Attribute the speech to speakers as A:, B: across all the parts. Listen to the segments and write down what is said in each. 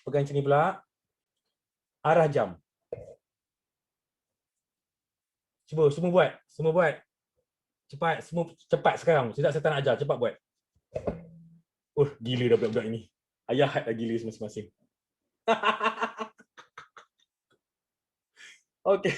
A: Pegang macam ni pula. Arah jam. Cuba, semua buat. Semua buat. Cepat, semua cepat sekarang. Tidak saya tak nak ajar, cepat buat. Gila dah budak-budak ini. Ayah had dah gila masing-masing. Okey.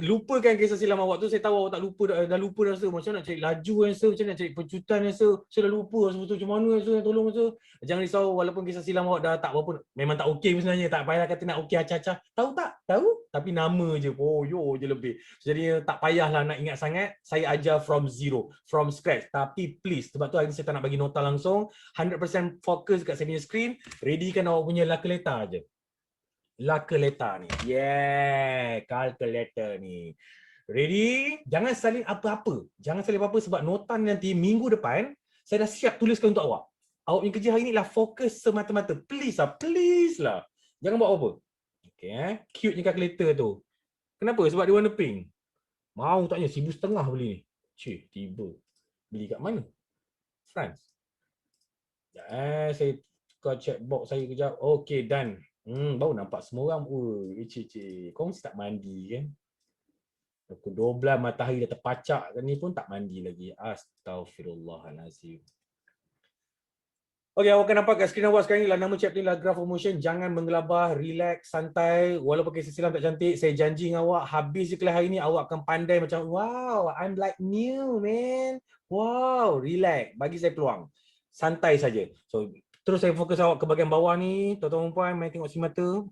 A: Lupakan kisah silam awak tu. Saya tahu awak tak lupa dah lupa dah, sir. Macam nak cari laju kan, sir? Macam nak cari pecutan kan, sir? Saya dah lupa sebetulnya macam mana, sir? Tolong, sir. Jangan risau, walaupun kisah silam awak dah tak apa-apa, memang tak okey sebenarnya. Tak payah kata nak okey acah-acah. Tahu tak? Tahu? Tapi nama je. Yo je lebih. Jadi tak payahlah nak ingat sangat. Saya ajar from zero, from scratch. Tapi please, sebab tu hari ni saya tak nak bagi nota langsung. 100% fokus kat saya punya screen. Readykan awak punya calculator je. Calculator ni. Yeah, calculator ni. Ready? Jangan salin apa-apa. Jangan salin apa-apa sebab nota ni nanti minggu depan saya dah siap tuliskan untuk awak. Awak punya kerja hari ni lah fokus semata-mata. Please lah. Jangan buat apa-apa. Okay, cute ni calculator tu. Kenapa? Sebab dia warna pink. Mau taknya 1,500 beli ni. Cik, tiba. Beli kat mana? France. Saya check box saya kejap. Okay, done. Baru nampak semua orang. Kau mesti tak mandi kan? Pukul 12 matahari dah terpacak kan, ni pun tak mandi lagi. Astaghfirullahalazim. Okey, awak akan nampak kat skrin awak sekarang ni lah, nama chapter ni lah Graph of Motion. Jangan menggelabah, relax, santai. Walaupun kisah silam tak cantik, saya janji dengan awak, habis je kelas hari ni awak akan pandai macam wow, I'm like new man. Wow, relax. Bagi saya peluang. Santai saja. So, terus saya fokus awak ke bahagian bawah ni. Tuan-tuan dan puan, mari tengok si mata.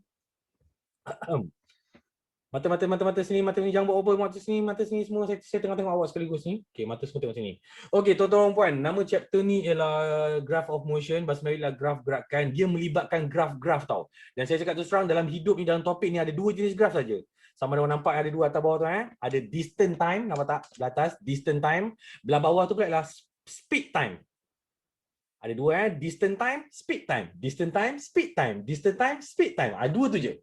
A: Mata sini, mata ni jangan buat over, mata sini semua. Saya tengah tengok awak sekaligus ni. Okey, mata semua tengok sini. Okey, tuan-tuan dan puan, nama chapter ni ialah Graph of Motion, bahasa Melayu ialah graf gerakan. Dia melibatkan graf-graf tau. Dan saya cakap terus terang, dalam hidup ni, dalam topik ni ada dua jenis graf saja. Sama ada nampak ada dua atas bawah tu Ada distant time, nampak tak? Belah atas distant time, belah bawah tu pula ialah speed time. Ada dua distant time, speed time. Distant time, speed time. Distant time, speed time. Dua tu je.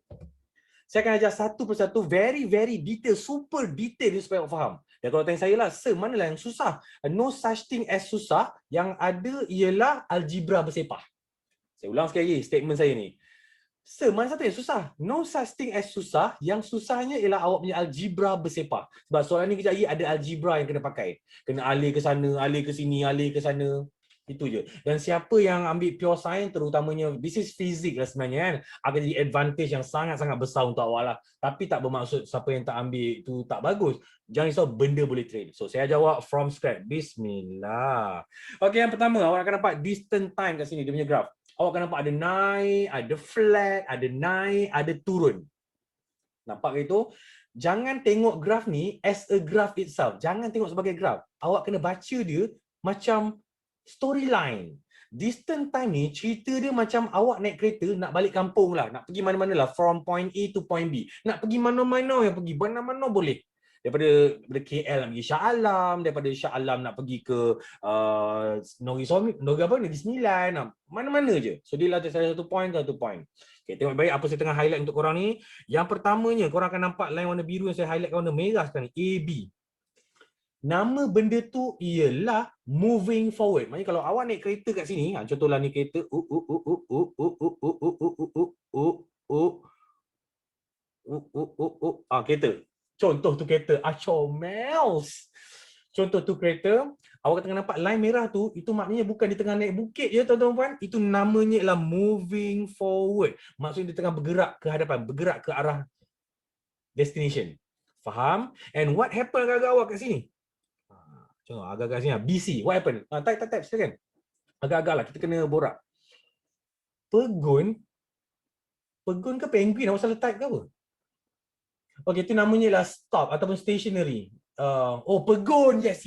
A: Saya akan ajar satu persatu, very detail, super detail ni supaya awak faham. Dan kalau tanya saya lah, sir, manalah yang susah? No such thing as susah, yang ada ialah algebra bersepah. Saya ulang sekali lagi statement saya ni. Sir, mana satu yang susah? No such thing as susah, yang susahnya ialah awak punya algebra bersepah. Sebab soalan ni kejap lagi ada algebra yang kena pakai. Kena alih ke sana, alih ke sini, alih ke sana. Itu je. Dan siapa yang ambil pure science, terutamanya this is physics lah sebenarnya kan, akan jadi advantage yang sangat-sangat besar untuk awak lah. Tapi tak bermaksud siapa yang tak ambil itu tak bagus. Jangan risau, benda boleh train. So saya ajar awak from scratch. Bismillah. Okey, yang pertama awak akan nampak distant time kat sini, dia punya graph. Awak akan nampak ada naik, ada flat, ada naik, ada turun. Nampak itu? Jangan tengok graph ni as a graph itself. Jangan tengok sebagai graph. Awak kena baca dia macam storyline. Distant time ni cerita dia macam awak naik kereta nak balik kampung lah, nak pergi mana-mana lah, from point A to point B. Nak pergi mana-mana yang pergi, mana-mana boleh. Daripada KL nak pergi Shah Alam, daripada Shah Alam nak pergi ke Negeri Sembilan, mana-mana je. So dia lah salah satu point. Okay, tengok baik apa saya tengah highlight untuk korang ni. Yang pertamanya, korang akan nampak line warna biru yang saya highlight warna merah sekarang ni, AB. Nama benda tu ialah moving forward. Maksudnya kalau awak naik kereta kat sini, contohlah ni kereta, kereta. Contoh tu kereta, comels. Contoh tu kereta, awak tengah nampak line merah tu, itu maknanya bukan dia tengah naik bukit je tuan-tuan puan, itu namanya ialah moving forward. Maksudnya dia tengah bergerak ke hadapan, bergerak ke arah destination. Faham? And what happened agak-agak awak kat sini? Contoh agak-agak sini BC, what happened? Type silakan. Agak-agak lah, kita kena borak. Pegun ke penguin? Awak salah type ke apa? Okey, itu namanya lah stop ataupun stationary. Pegun. Yes.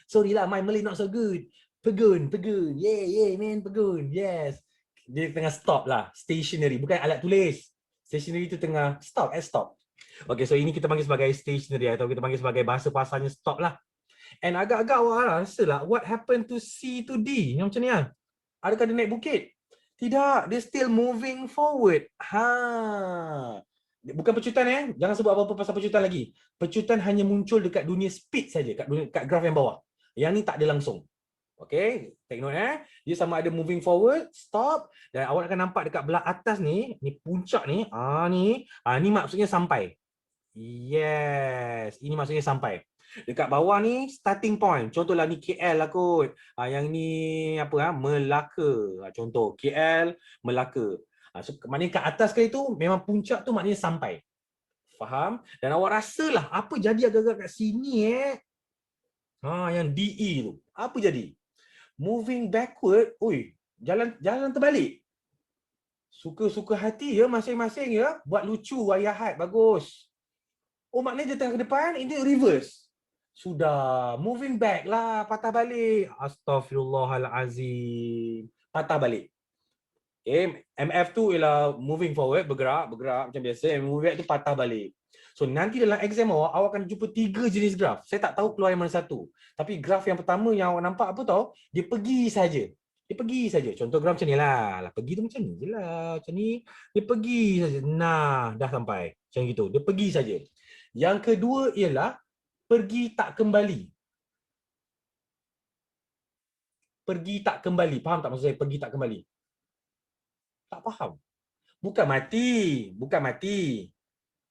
A: Sorry lah, my Malay not so good. Pegun. Yeah, man, pegun. Yes. Dia tengah stop lah, stationary, bukan alat tulis. Stationary itu tengah stop. Okey, so ini kita panggil sebagai stationary atau kita panggil sebagai bahasa pasarnya stop lah. And agak-agak awak rasa lah, what happened to C to D? Yang macam ni lah. Adakah dia naik bukit? Tidak, dia still moving forward. Bukan pecutan jangan sebut apa-apa pasal pecutan lagi. Pecutan hanya muncul dekat dunia speed saja, kat graf yang bawah. Yang ni tak ada langsung. Okey, take note Dia sama ada moving forward, stop, dan awak akan nampak dekat belah atas ni puncak ni, ni maksudnya sampai. Yes, ini maksudnya sampai. Dekat bawah ni starting point. Contohlah ni KL lah kot. Yang ni apa Melaka. Contoh KL, Melaka. So, maknanya kat atas kali tu memang puncak tu maknanya sampai. Faham? Dan awak rasalah apa jadi agak-agak kat sini yang DE tu. Apa jadi? Moving backward, jalan terbalik. Suka-suka hati ya masing-masing ya. Buat lucu, ayahat, bagus. Maknanya dia tengah ke depan, ini reverse. Sudah, moving back lah, patah balik. Astaghfirullahalazim. Patah balik. Okay, MF tu ialah moving forward, bergerak macam biasa. Moving back tu patah balik. So nanti dalam exam awak akan jumpa 3 jenis graf. Saya tak tahu keluar yang mana satu. Tapi graf yang pertama yang awak nampak apa tahu? Dia pergi saja. Dia pergi saja. Contoh graf macam ni lah. Pergi tu macam ni je lah. Macam ni. Dia pergi saja. Nah, dah sampai. Macam gitu. Dia pergi saja. Yang kedua ialah pergi tak kembali. Pergi tak kembali. Faham tak maksud saya pergi tak kembali? Tak faham. Bukan mati. Bukan mati.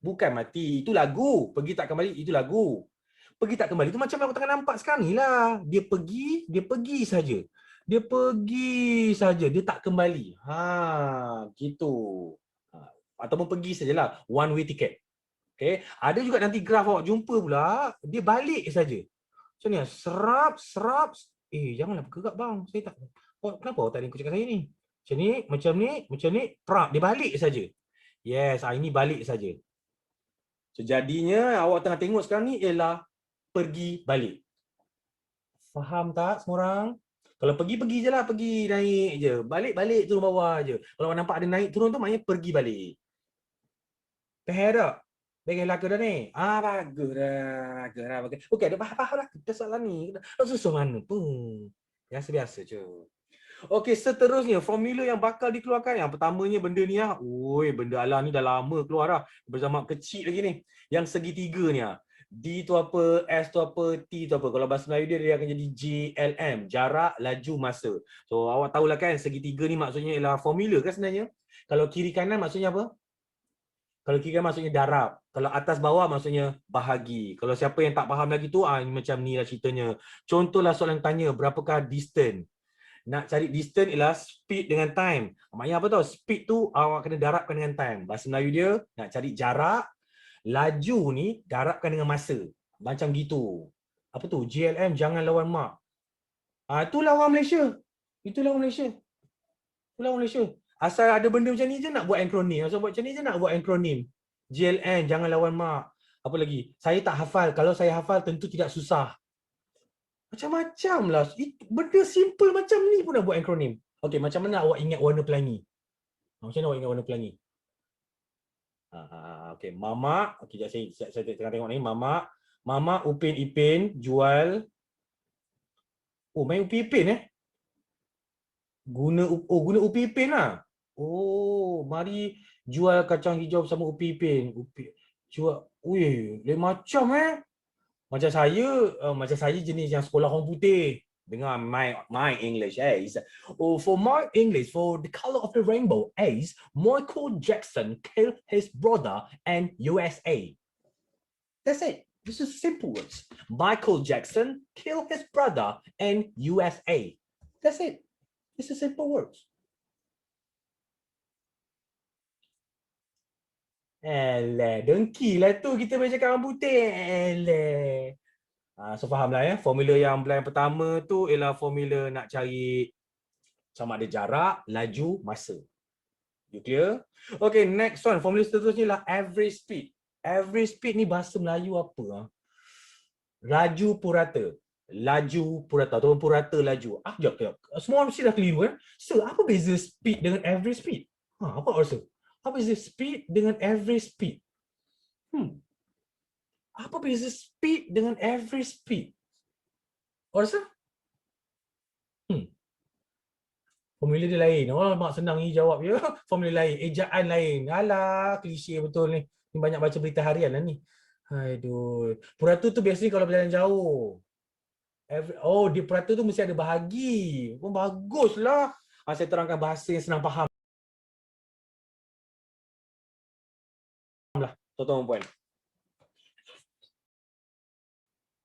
A: Bukan mati. Itu lagu. Pergi tak kembali, itu lagu. Pergi tak kembali itu macam yang aku tengah nampak sekarang ni lah. Dia pergi saja. Dia pergi saja. Dia tak kembali. Gitu. Ataupun pergi sajalah. One way ticket. Okay. Ada juga nanti graf awak jumpa pula, dia balik saja. Macam ni, serap. Janganlah bergerak bang. Saya tak. Kenapa awak tak ada ikut cakap saya ni? Macam ni, dia balik saja. Yes, ini balik saja. So, jadinya awak tengah tengok sekarang ni ialah pergi balik. Faham tak semua orang? Kalau pergi je lah, pergi naik je. Balik turun bawah je. Kalau awak nampak ada naik turun tu maknanya pergi balik. Faham tak? Bagaimana dah ni? Bagus dah. Okey, ada faham lah. Kita soalan ni. Tak susah mana pun. Biasa-biasa je. Okey, seterusnya formula yang bakal dikeluarkan. Yang pertamanya benda ni benda Allah ni dah lama keluar dah. Bersama kecil lagi ni. Yang segitiga ni D tu apa, S tu apa, T tu apa. Kalau bahasa Melayu dia akan jadi JLM, jarak laju masa. So awak tahulah kan segitiga ni maksudnya ialah formula kan sebenarnya. Kalau kiri kanan maksudnya apa? Kalau kiri kanan maksudnya darab. Kalau atas bawah maksudnya bahagi. Kalau siapa yang tak faham lagi tu macam ni lah ceritanya. Contohlah soalan tanya berapakah distance. Nak cari distance ialah speed dengan time. Maknanya apa tau? Speed tu awak kena darabkan dengan time. Bahasa Melayu dia nak cari jarak, laju ni darabkan dengan masa. Macam gitu. Apa tu? JLM jangan lawan mak. Itu lawan Malaysia. Itu lawan Malaysia. Itu lawan Malaysia. Asal ada benda macam ni je nak buat akronim. Asal buat macam ni je nak buat akronim. JLM jangan lawan mak. Apa lagi? Saya tak hafal. Kalau saya hafal tentu tidak susah. Macam-macam lah. Benda simple macam ni pun nak buat akronim. Okey, macam mana awak ingat warna pelangi? Macam mana awak ingat warna pelangi? Okey, Mama. Okey, saya tengah tengok ni. Mama Upin Ipin jual. Main Upin Ipin Guna Upin Ipin lah. Mari jual kacang hijau sama Upin Ipin. Jual. Lain macam Macam saya jenis yang sekolah orang putih. Dengar my English for my English, for the color of the rainbow is Michael Jackson killed his brother and USA. That's it. This is simple words. Michael Jackson killed his brother and USA. That's it. This is simple words. Dengki lah tu kita baca kat orang putih. So fahamlah formula yang pertama tu ialah formula nak cari sama ada jarak, laju, masa. You clear? Okay, next one. Formula seterusnya ialah average speed. Average speed ni bahasa Melayu apa? Laju purata. Laju purata ataupun purata laju. Sekejap. Semua mesti dah keliru So, apa beza speed dengan average speed? Apa rasa? Apa beza speed dengan average speed? Apa beza speed dengan average speed? Awak rasa? Formula dia lain. Mak senang ni jawab ya. Formula lain. Ejaan lain. Alah, klise betul ni. Ni banyak baca berita harian lah ni. Aduh. Purata tu biasanya kalau berjalan jauh. Oh, di peratus tu mesti ada bahagi. Oh, baguslah. Saya terangkan bahasa yang senang faham lah, tuan-tuan puan.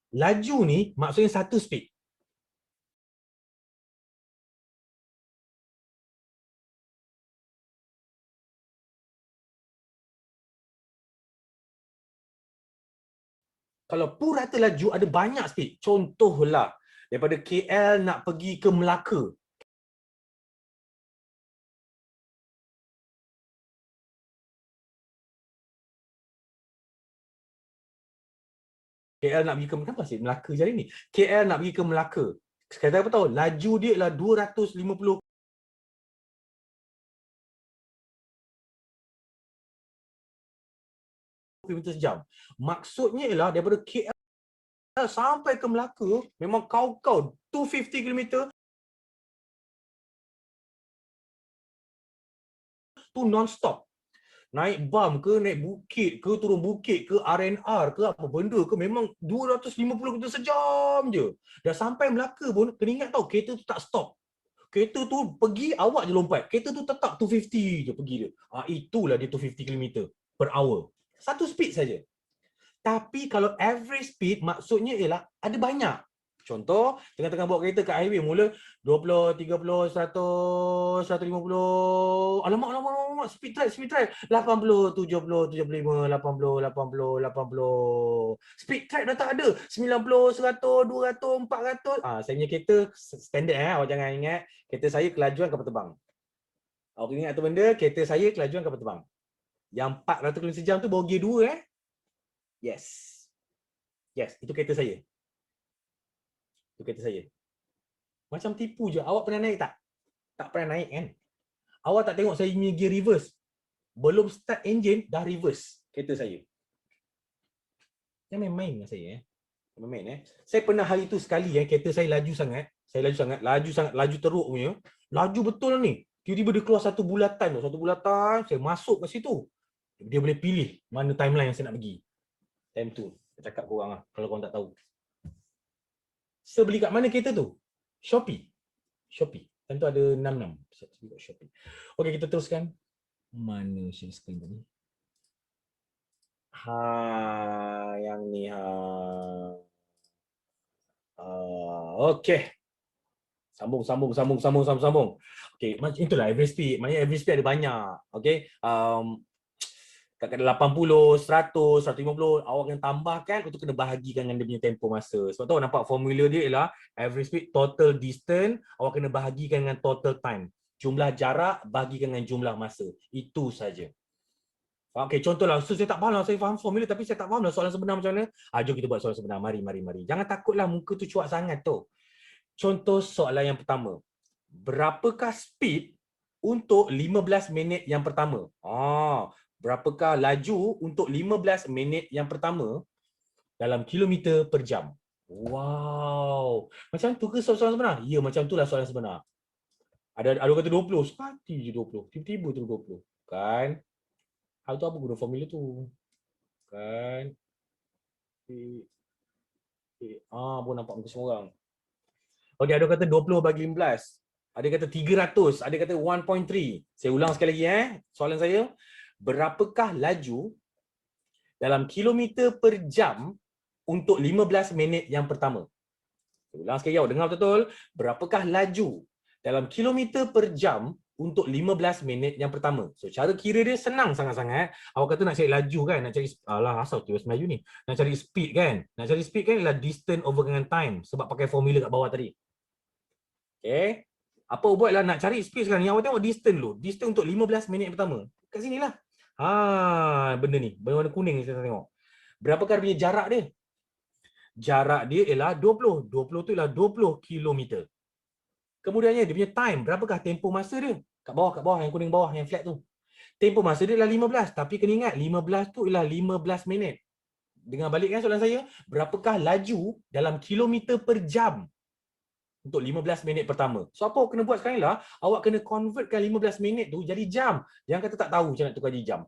A: Laju ni maksudnya satu speed. Kalau purata laju ada banyak speed. Contohlah, daripada KL nak pergi ke Melaka. KL nak pergi ke Melaka, kenapa Melaka je hari ni? KL nak pergi ke Melaka. Sekarang apa tahu? Laju dia ialah 250 km sejam. Maksudnya ialah daripada KL sampai ke Melaka memang kau 250 km tu non-stop. Naik bam ke, naik bukit ke, turun bukit ke, RNR ke, apa benda ke, memang 250 km sejam je. Dah sampai Melaka pun, kena ingat tau, kereta tu tak stop. Kereta tu pergi, awak je lompat. Kereta tu tetap 250 je pergi dia. Itulah dia 250 km per hour. Satu speed saja. Tapi kalau average speed maksudnya ialah ada banyak. Contoh, tengah-tengah bawa kereta kat highway mula 20, 30, 100, 150. Alamak, speed trap. 80, 70, 75, 80, 80, 80. Speed trap dah tak ada. 90, 100, 200, 400. Saya punya kereta standard awak jangan ingat. Kereta saya kelajuan kapal terbang. Awak ingat tu benda, kereta saya kelajuan kapal terbang. Yang 400 km sejam tu bawa gear 2 Yes. Yes, itu kereta saya. Itu kereta saya. Macam tipu je. Awak pernah naik tak? Tak pernah naik kan? Awak tak tengok saya punya gear reverse. Belum start engine, dah reverse kereta saya. Jangan main-main dengan saya. Main-main. Saya pernah hari tu sekali kereta saya laju sangat. Laju teruk punya. Laju betul ni. Tiba-tiba dia keluar satu bulatan. Saya masuk ke situ. Dia boleh pilih mana timeline yang saya nak pergi. Time tu. Saya cakap korang lah, kalau korang tak tahu. Saya beli kat mana kereta tu? Shopee. Time tu ada 66. Saya beli kat Shopee. Okey, kita teruskan. Mana share screen tadi? Yang ni okey. Sambung. Okey, macam itulah average speed. Maknanya average speed ada banyak. Okey. Kadang-kadang 80, 100, 150, awak kena tambahkan untuk kena bahagikan dengan dia punya tempoh masa. Sebab tu nampak formula dia ialah average speed total distance, awak kena bahagikan dengan total time. Jumlah jarak bahagikan dengan jumlah masa. Itu saja. Okey, contohlah, saya tak faham lah, saya faham formula tapi saya tak faham lah soalan sebenar macam mana. Jom kita buat soalan sebenar. Mari. Jangan takutlah muka tu cuak sangat tu. Contoh soalan yang pertama. Berapakah speed untuk 15 minit yang pertama? Berapakah laju untuk 15 minit yang pertama dalam kilometer per jam? Wow. Macam tu ke soalan sebenar? Ya, macam itulah soalan sebenar. Ada kata 20, sekali je 20. Tiba-tiba tu 20. Kan? Hal tu apa guna formula tu? Kan? Pun nampak muka semua orang. Okey, ada kata 20 bagi 15. Ada kata 300, ada kata 1.3. Saya ulang sekali lagi soalan saya. Berapakah laju dalam kilometer per jam untuk 15 minit yang pertama? Saya ulang sekali, dengar betul. Berapakah laju dalam kilometer per jam untuk 15 minit yang pertama? So, cara kira dia senang sangat-sangat. Awak kata nak cari laju kan? Nak cari, asal tiba Melayu ni. Nak cari speed kan? Nak cari speed kan ialah distance over dengan time. Sebab pakai formula kat bawah tadi. Okay. Apa buatlah nak cari speed sekarang ni? Awak tengok distance dulu. Distance untuk 15 minit pertama. Kat sini lah. Benda ni. Benda warna kuning ni saya tengok. Berapakah punya jarak dia? Jarak dia ialah 20. 20 tu ialah 20 km. Kemudiannya dia punya time. Berapakah tempoh masa dia? Kat bawah. Yang kuning bawah. Yang flat tu. Tempoh masa dia ialah 15. Tapi kena ingat 15 tu ialah 15 minit. Dengar balik kan soalan saya. Berapakah laju dalam kilometer per jam untuk 15 minit pertama? So apa awak kena buat sekarang lah, awak kena convertkan 15 minit tu jadi jam. Jangan kata tak tahu macam nak tukar jadi jam.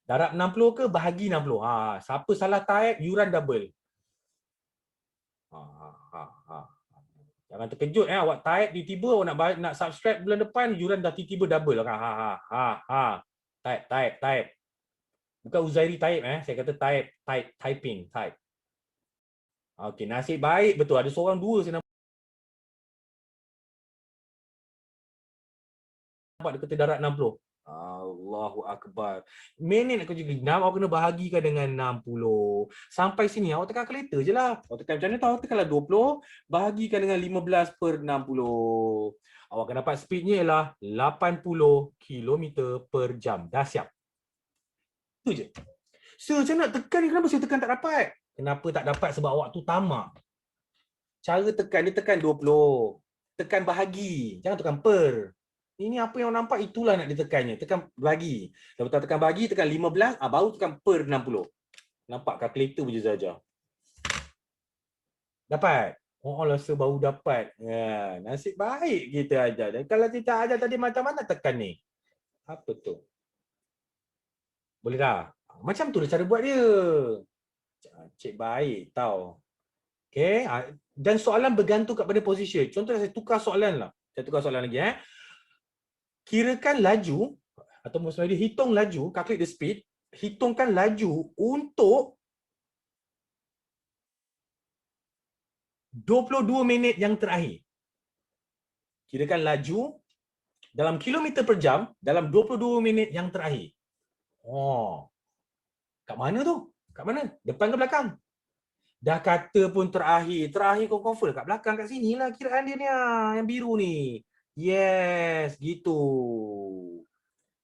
A: Darab 60 ke bahagi 60. Siapa salah type, yuran double. Ha, ha, ha. Jangan terkejut awak type tiba-tiba awak nak subscribe bulan depan yuran dah tiba-tiba double kan. Ha. Type. Bukan Uzairi type saya kata typing. Okey, nasib baik betul ada seorang dua saya nampak dekat darat 60. Allahu Akbar. Minit aku juga 6, awak kena bahagikan dengan 60. Sampai sini awak tekan kalkulator je lah. Awak tekan macam mana tahu? Tekanlah 20, bahagikan dengan 15/60. Awak akan dapat speednya ialah 80 km per jam. Dah siap. Itu je. Saya nak tekan ni, kenapa saya tekan tak dapat? Kenapa tak dapat? Sebab awak tu tamak. Cara tekan, dia tekan 20. Tekan bahagi. Jangan tekan per. Ini apa yang nampak, itulah nak ditekannya. Tekan bagi. Lepas tekan bagi, tekan 15, baru tekan per 60. Nampak kalkulator je saja. Dapat? Oh, rasa baru dapat. Ya, nasib baik kita ajar. Dan kalau kita ajar tadi macam mana tekan ni? Apa tu? Boleh tak? Macam tu lah cara buat dia. Cik baik tau. Okay. Dan soalan bergantung kepada position. Contoh saya tukar soalan lah. Saya tukar soalan lagi. Kirakan laju, atau maksudnya dia hitung laju, calculate the speed, hitungkan laju untuk 22 minit yang terakhir. Kirakan laju dalam kilometer per jam dalam 22 minit yang terakhir. Oh. Kat mana tu? Kat mana? Depan ke belakang? Dah kata pun terakhir. Terakhir kau confirm kat belakang, kat sini lah kiraan dia ni. Yang biru ni. Yes, gitu.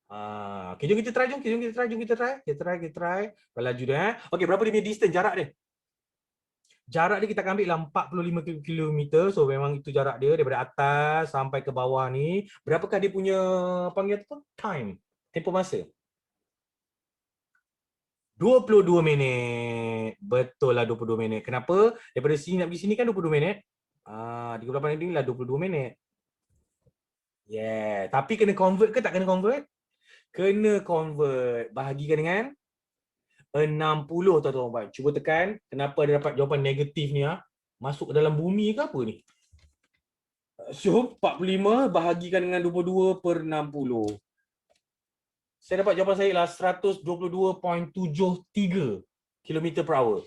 A: Okay, jom kita try. Kita try. Kalau laju dia. Okay, berapa dia punya distance, jarak dia? Jarak dia kita akan ambil lah 45 km. So memang itu jarak dia daripada atas sampai ke bawah ni. Berapakah dia punya panggil apa? Time. Tempoh masa. 22 minit. Betul lah 22 minit. Kenapa? Daripada sini nak pergi sini kan 22 minit. 38 minit lah 22 minit. Yeah. Tapi kena convert ke tak kena convert? Kena convert. Bahagikan dengan 60 tuan-tuan. Cuba tekan. Kenapa dia dapat jawapan negatif ni? Masuk ke dalam bumi ke apa ni? So 45 bahagikan dengan 22/60. Saya dapat jawapan saya ialah 122.73 km per hour.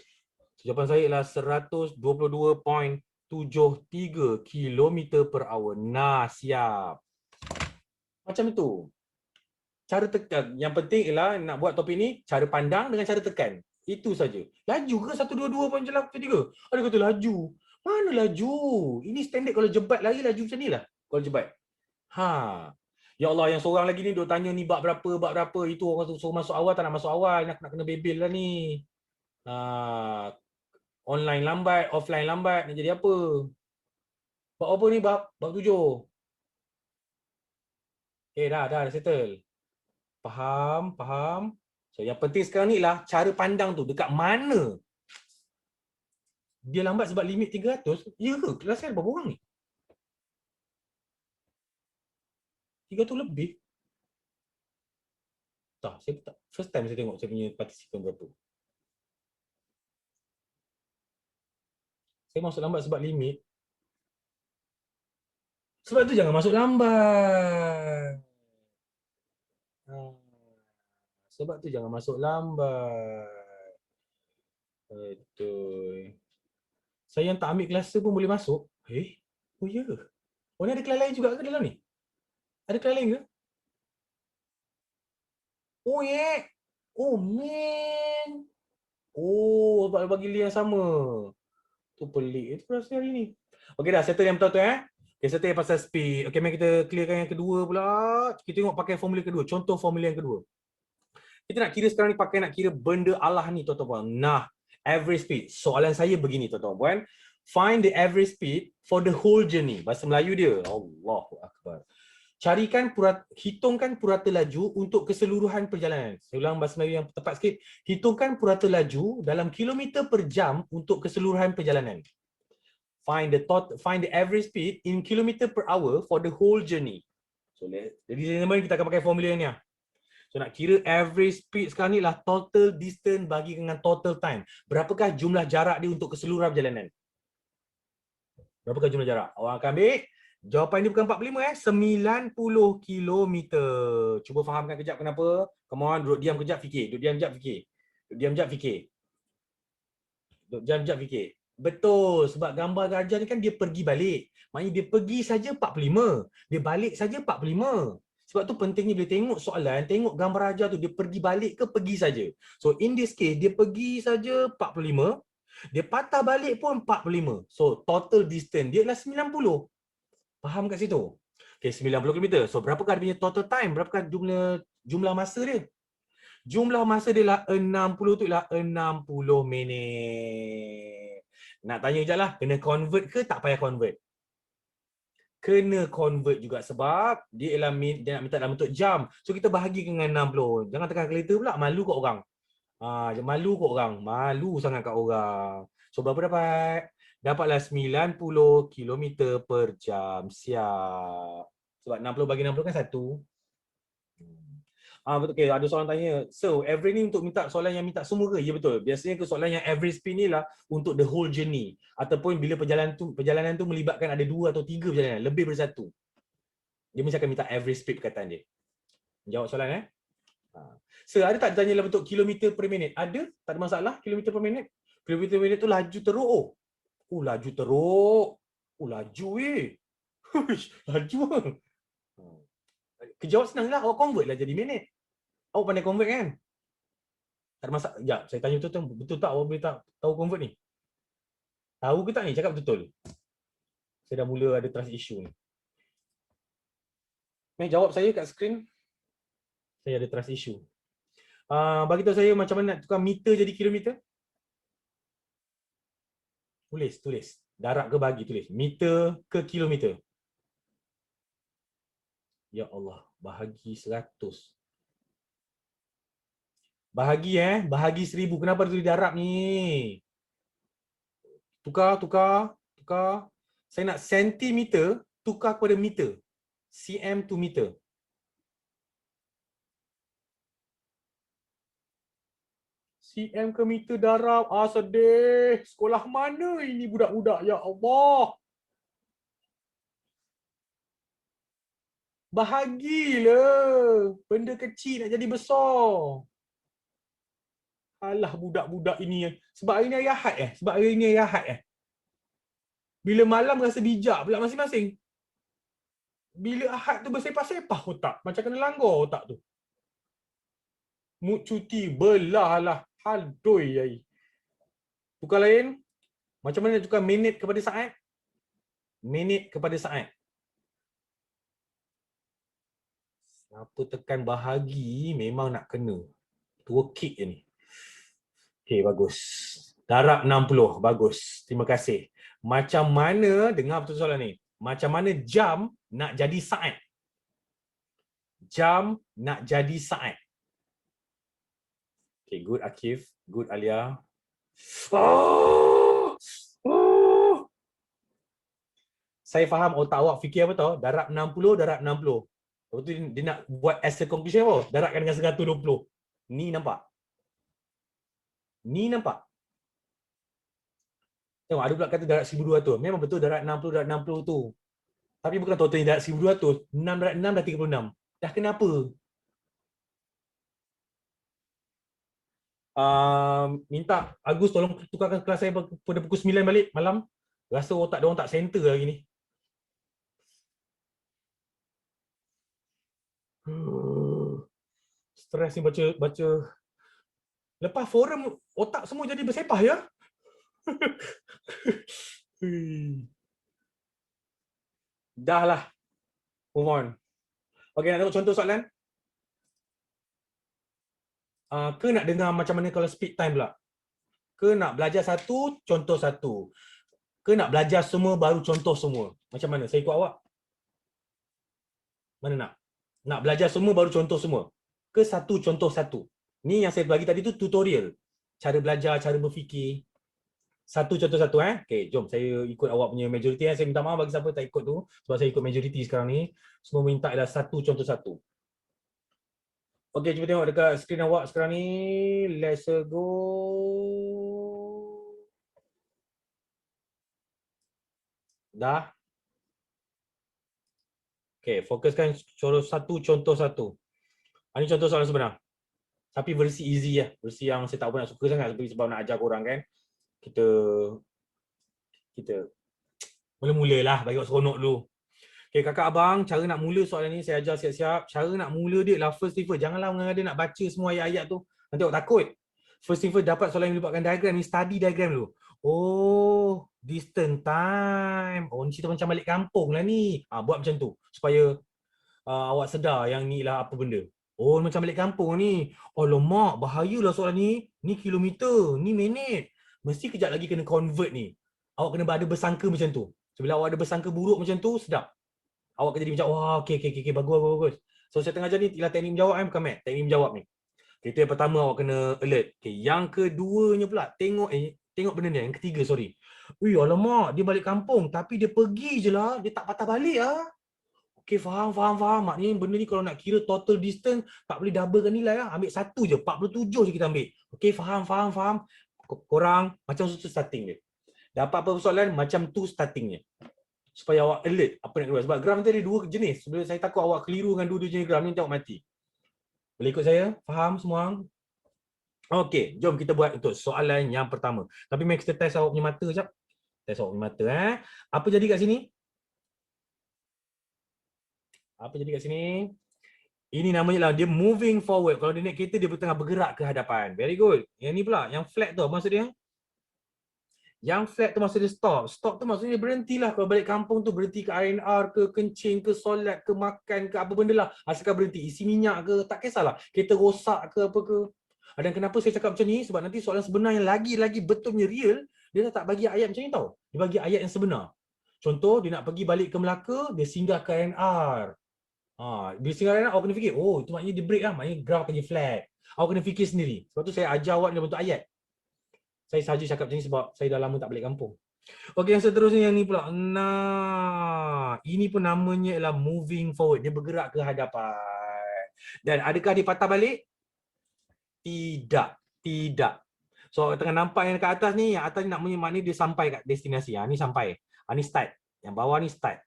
A: Jawapan saya ialah 122.73 km per hour. Nah, siap. Macam itu. Cara tekan. Yang penting ialah nak buat topik ni, cara pandang dengan cara tekan. Itu saja. Laju ke 122.73? Ada kata laju. Mana laju? Ini standard kalau jebat lari laju macam ni lah. Kalau jebat. Ya Allah, yang seorang lagi ni duk tanya ni bab berapa. Itu orang tu suruh masuk awal, tak nak masuk awal. Nak kena bebel lah ni. Online lambat, offline lambat. Nak jadi apa? Bab apa ni bab? Bab 7. Dah settle. Faham. So yang penting sekarang ni lah cara pandang tu dekat mana. Dia lambat sebab limit 300. Ya ke? Kelas saya berapa orang ni? 300 lebih. Tak, saya tak. First time saya tengok saya punya partisipan berapa. Saya masuk lambat sebab limit. Sebab tu jangan masuk lambat. Sebab tu jangan masuk lambat. Betul. Saya yang tak ambil kelas pun boleh masuk. Oh ya. Oh ni ada kelas lain juga ke dalam ni? Ada kelas lain ke? Oh yeah. Oh man. Oh, bagi link yang sama. Tu pelik. Itu rasa hari ni. Okey dah, settle yang betul tu Okay, settle yang pasal speed. Okey, mari kita clearkan yang kedua pula. Kita tengok pakai formula kedua. Contoh formula yang kedua. Kita nak kira sekarang ni nak kira benda Allah ni tuan-tuan. Nah, average speed. Soalan saya begini tuan-tuan. Find the average speed for the whole journey. Bahasa Melayu dia. Allahu Akbar. Hitungkan purata laju untuk keseluruhan perjalanan. Saya ulang bahasa Melayu yang tepat sikit. Hitungkan purata laju dalam kilometer per jam untuk keseluruhan perjalanan. Find the average speed in kilometer per hour for the whole journey. So, jadi kita akan pakai formula ni. So nak kira average speed sekarang ni lah total distance bagi dengan total time. Berapakah jumlah jarak dia untuk keseluruhan perjalanan? Berapakah jumlah jarak? Awak akan ambil jawapan ni bukan 45 90 kilometer. Cuba fahamkan kejap kenapa. Come on, duduk diam kejap fikir. Duduk diam kejap fikir. Duduk diam kejap fikir. Duduk diam kejap fikir. Betul, sebab gambar gajah ni kan dia pergi balik. Maknanya dia pergi saja 45. Dia balik saja 45. Sebab tu pentingnya bila tengok soalan, tengok gambar gajah tu dia pergi balik ke pergi saja. So in this case dia pergi saja 45. Dia patah balik pun 45. So total distance dia adalah 90. Faham kat situ? Okay, 90 km. So berapakah dia punya total time? Berapakah jumlah masa dia? Jumlah masa dia lah 60 tu ialah 60 minit. Nak tanya je lah, kena convert ke tak payah convert? Kena convert juga sebab dia ialah dia nak minta dalam bentuk jam. So kita bahagi dengan 60. Jangan tekan kalkulator pula, malu kat orang. Malu kat orang. Malu sangat kat orang. So berapa dapat? Dapatlah 90 km per jam. Siap. Sebab 60 bagi 60 kan 1. Betul. Okay, ada soalan tanya. So, average ni untuk minta soalan yang minta semua ke? Ya betul. Biasanya ke soalan yang average speed ni lah untuk the whole journey. Ataupun bila perjalanan tu melibatkan ada 2 atau 3 perjalanan. Lebih dari 1. Dia mesti akan minta average speed perkataan dia. Jawab soalan So, ada tak ditanya dalam bentuk kilometer per minit? Ada. Tak ada masalah. Kilometer per minit. Kilometer per minit tu laju teruk. Laju teruk. Laju laju. Kejawab senang lah. Awak convert lah jadi minit. Awak pandai convert kan? Tak ada masalah. Sekejap, saya tanya betul-betul. Betul tak awak boleh tahu convert ni? Tahu ke tak ni? Cakap betul. Saya dah mula ada trust issue ni. Jawab saya kat skrin. Saya ada trust issue. Bagi tahu saya macam mana nak tukar meter jadi kilometer? Tulis. Darab ke bagi tulis. Meter ke kilometer. Ya Allah, bahagi 100. Bahagi 1000. Kenapa tulis darab ni? Tukar. Saya nak sentimeter tukar kepada meter. cm to meter. cm ke meter darab. Sedih. Sekolah mana ini budak-budak? Ya Allah. Bahagilah. Benda kecil nak jadi besar. Alah budak-budak ini. Sebab hari ni hari Ahad. Bila malam rasa bijak pula masing-masing. Bila Ahad tu bersepah-sepah otak. Macam kena langgar otak tu. Mood cuti belah lah. Hadoi yai. Tukar lain. Macam mana tukar minit kepada saat? Minit kepada saat. Siapa tekan bahagi memang nak kena. Tua kick je ni. Okay, bagus. Darab 60. Bagus. Terima kasih. Macam mana, dengar betul soalan ni. Macam mana jam nak jadi saat? Jam nak jadi saat. Okay, good Akif. Good Alia. Saya faham otak awak fikir apa tau? Darab 60, darab 60. Lepas tu dia nak buat as a conclusion apa? Darabkan dengan 120. Ni nampak? Tengok ada pula kata darab 1200. Memang betul darab 60, darab 60 tu. Tapi bukan total ni darab 1200. 6 darab 6 dah 36. Dah kenapa? Minta Agus tolong tukarkan kelas saya pada pukul 9 balik malam. Rasa otak dia orang tak center hari ni. Stres ni baca. Lepas forum otak semua jadi bersepah ya. Dah lah. Move on. Okey, nak tengok contoh soalan? Ke nak dengar macam mana kalau speed time pula? Ke nak belajar satu, contoh satu? Ke nak belajar semua baru contoh semua? Macam mana? Saya ikut awak. Mana nak? Nak belajar semua baru contoh semua? Ke satu contoh satu? Ni yang saya bagi tadi tu tutorial. Cara belajar, cara berfikir. Satu contoh satu Okey, jom saya ikut awak punya majoriti Saya minta maaf bagi siapa tak ikut tu sebab saya ikut majoriti sekarang ni. Semua minta ialah satu contoh satu. Okey, cuba tengok dekat skrin awak sekarang ni. Let's go. Dah? Okay, fokuskan contoh satu. Ini contoh soalan sebenar. Tapi versi easy lah. Versi yang saya tak nak suka sangat sebab nak ajar korang kan. Kita mula-mula lah bagi awak seronok dulu. Okay, kakak abang, cara nak mula soalan ni saya ajar siap-siap. Cara nak mula dia lah first thing first. Janganlah mengada nak baca semua ayat-ayat tu. Nanti awak takut. First thing first, dapat soalan yang melibatkan diagram ni, study diagram dulu. Oh, distance time. Oh, ni cerita macam balik kampung lah ni. Buat macam tu supaya awak sedar yang ni lah apa benda. Oh, macam balik kampung ni. Alamak, bahayalah soalan ni. Ni kilometer, ni minit. Mesti kejap lagi kena convert ni. Awak kena ada bersangka macam tu. Sebila awak ada bersangka buruk macam tu, sedap. Awak kena jadi macam, wah, okey, bagus. So, saya tengah ajar ni, ialah teknik menjawab kan, bukan mat. Teknik menjawab ni. Kita yang pertama awak kena alert. Okay, yang keduanya pula, tengok benda ni. Yang ketiga, sorry. Ui, alamak, dia balik kampung. Tapi dia pergi je lah. Dia tak patah balik lah. Okay, faham. Maknanya benda ni kalau nak kira total distance, tak boleh doublekan nilai lah. Ambil satu je, 47 je kita ambil. Okay, faham. Korang macam tu starting dia. Dapat apa soalan, macam tu startingnya. Supaya awak alert apa nak keluar. Sebab graf nanti ada dua jenis. Sebenarnya saya takut awak keliru dengan dua-dua jenis graf ni, awak mati. Boleh ikut saya? Faham semua? Okey, jom kita buat untuk soalan yang pertama. Tapi mari kita test awak punya mata sekejap. Test awak punya mata. Apa jadi kat sini? Apa jadi kat sini? Ini namanya lah, dia moving forward. Kalau dia naik kereta, dia tengah bergerak ke hadapan. Very good. Yang ni pula, yang flat tu, apa maksud dia? Yang flat tu maksud dia stop. Stop tu maksudnya berhentilah. Kalau balik kampung tu berhenti ke R&R ke, kencing ke, solat ke, makan ke, apa benda lah. Asalkan berhenti, isi minyak ke, tak kisahlah. Kereta rosak ke, apa ke. Dan kenapa saya cakap macam ni? Sebab nanti soalan sebenar yang lagi-lagi betulnya real, dia tak bagi ayat macam ni tau. Dia bagi ayat yang sebenar. Contoh, dia nak pergi balik ke Melaka, dia singgah ke R&R. Bila singgah R&R, awak kena fikir, oh itu maknanya dia break lah, maknanya graph akan jadi flat. Awak kena fikir sendiri. Sebab tu saya ajar awak dalam bentuk ayat. Saya sahaja cakap macam ni sebab saya dah lama tak balik kampung. Okey, yang seterusnya yang ni pula. Nah, ini pun namanya ialah moving forward. Dia bergerak ke hadapan. Dan adakah dia patah balik? Tidak. So, tengah nampak yang kat atas ni, yang atas ni maknanya dia sampai kat destinasi. Ni sampai. Ni start. Yang bawah ni start.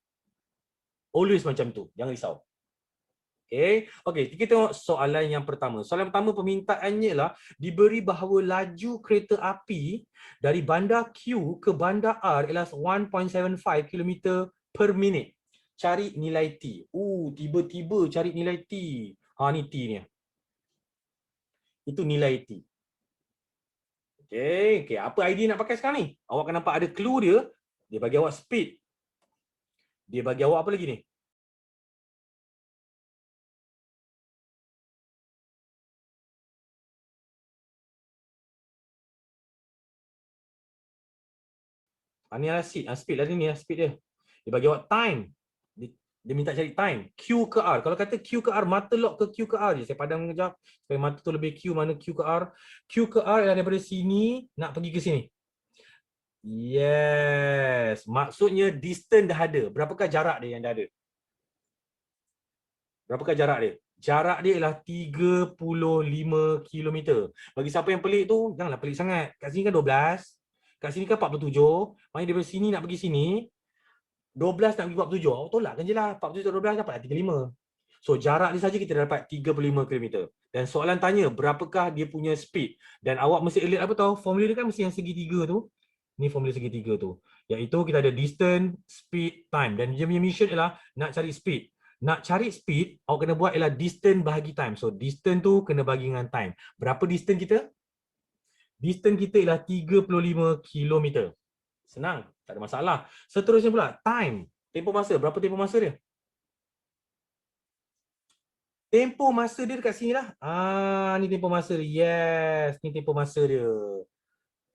A: Always macam tu. Jangan risau. Okey, kita tengok soalan yang pertama. Soalan pertama permintaannya ialah diberi bahawa laju kereta api dari bandar Q ke bandar R ialah 1.75 km per minit. Cari nilai T. Tiba-tiba cari nilai T. Ni T ni. Itu nilai T. Okey, apa idea nak pakai sekarang ni? Awak akan nampak ada clue dia. Dia bagi awak speed. Dia bagi awak apa lagi ni? Ni adalah speed lah ni, speed dia. Dia bagi awak time. Dia minta cari time. Q ke R. Kalau kata Q ke R, mata lock ke Q ke R je. Saya padam kejap. Supaya mata tu lebih Q, mana Q ke R. Q ke R ialah daripada sini nak pergi ke sini. Yes. Maksudnya distance dah ada. Berapakah jarak dia yang dah ada? Berapakah jarak dia? Jarak dia ialah 35 km. Bagi siapa yang pelik tu, janganlah pelik sangat. Kat sini kan 12. Kat sini kan 47. Maksudnya daripada sini nak pergi sini, 12 nak pergi 47. Awak tolakkan je lah. 47 12 dapatlah 35. So jarak dia saja kita dapat 35 km. Dan soalan tanya berapakah dia punya speed. Dan awak mesti alert apa tahu? Formula dia kan mesti yang segitiga tu. Ni formula segitiga tu. Iaitu kita ada distance, speed, time. Dan dia punya mission ialah nak cari speed. Nak cari speed, awak kena buat ialah distance bahagi time. So distance tu kena bagi dengan time. Berapa distance kita? Distance kita ialah 35 km. Senang, tak ada masalah. Seterusnya pula, time. Tempoh masa, berapa tempoh masa dia? Tempoh masa dia dekat sini lah. Ni tempoh masa dia. Yes, ni tempoh masa dia.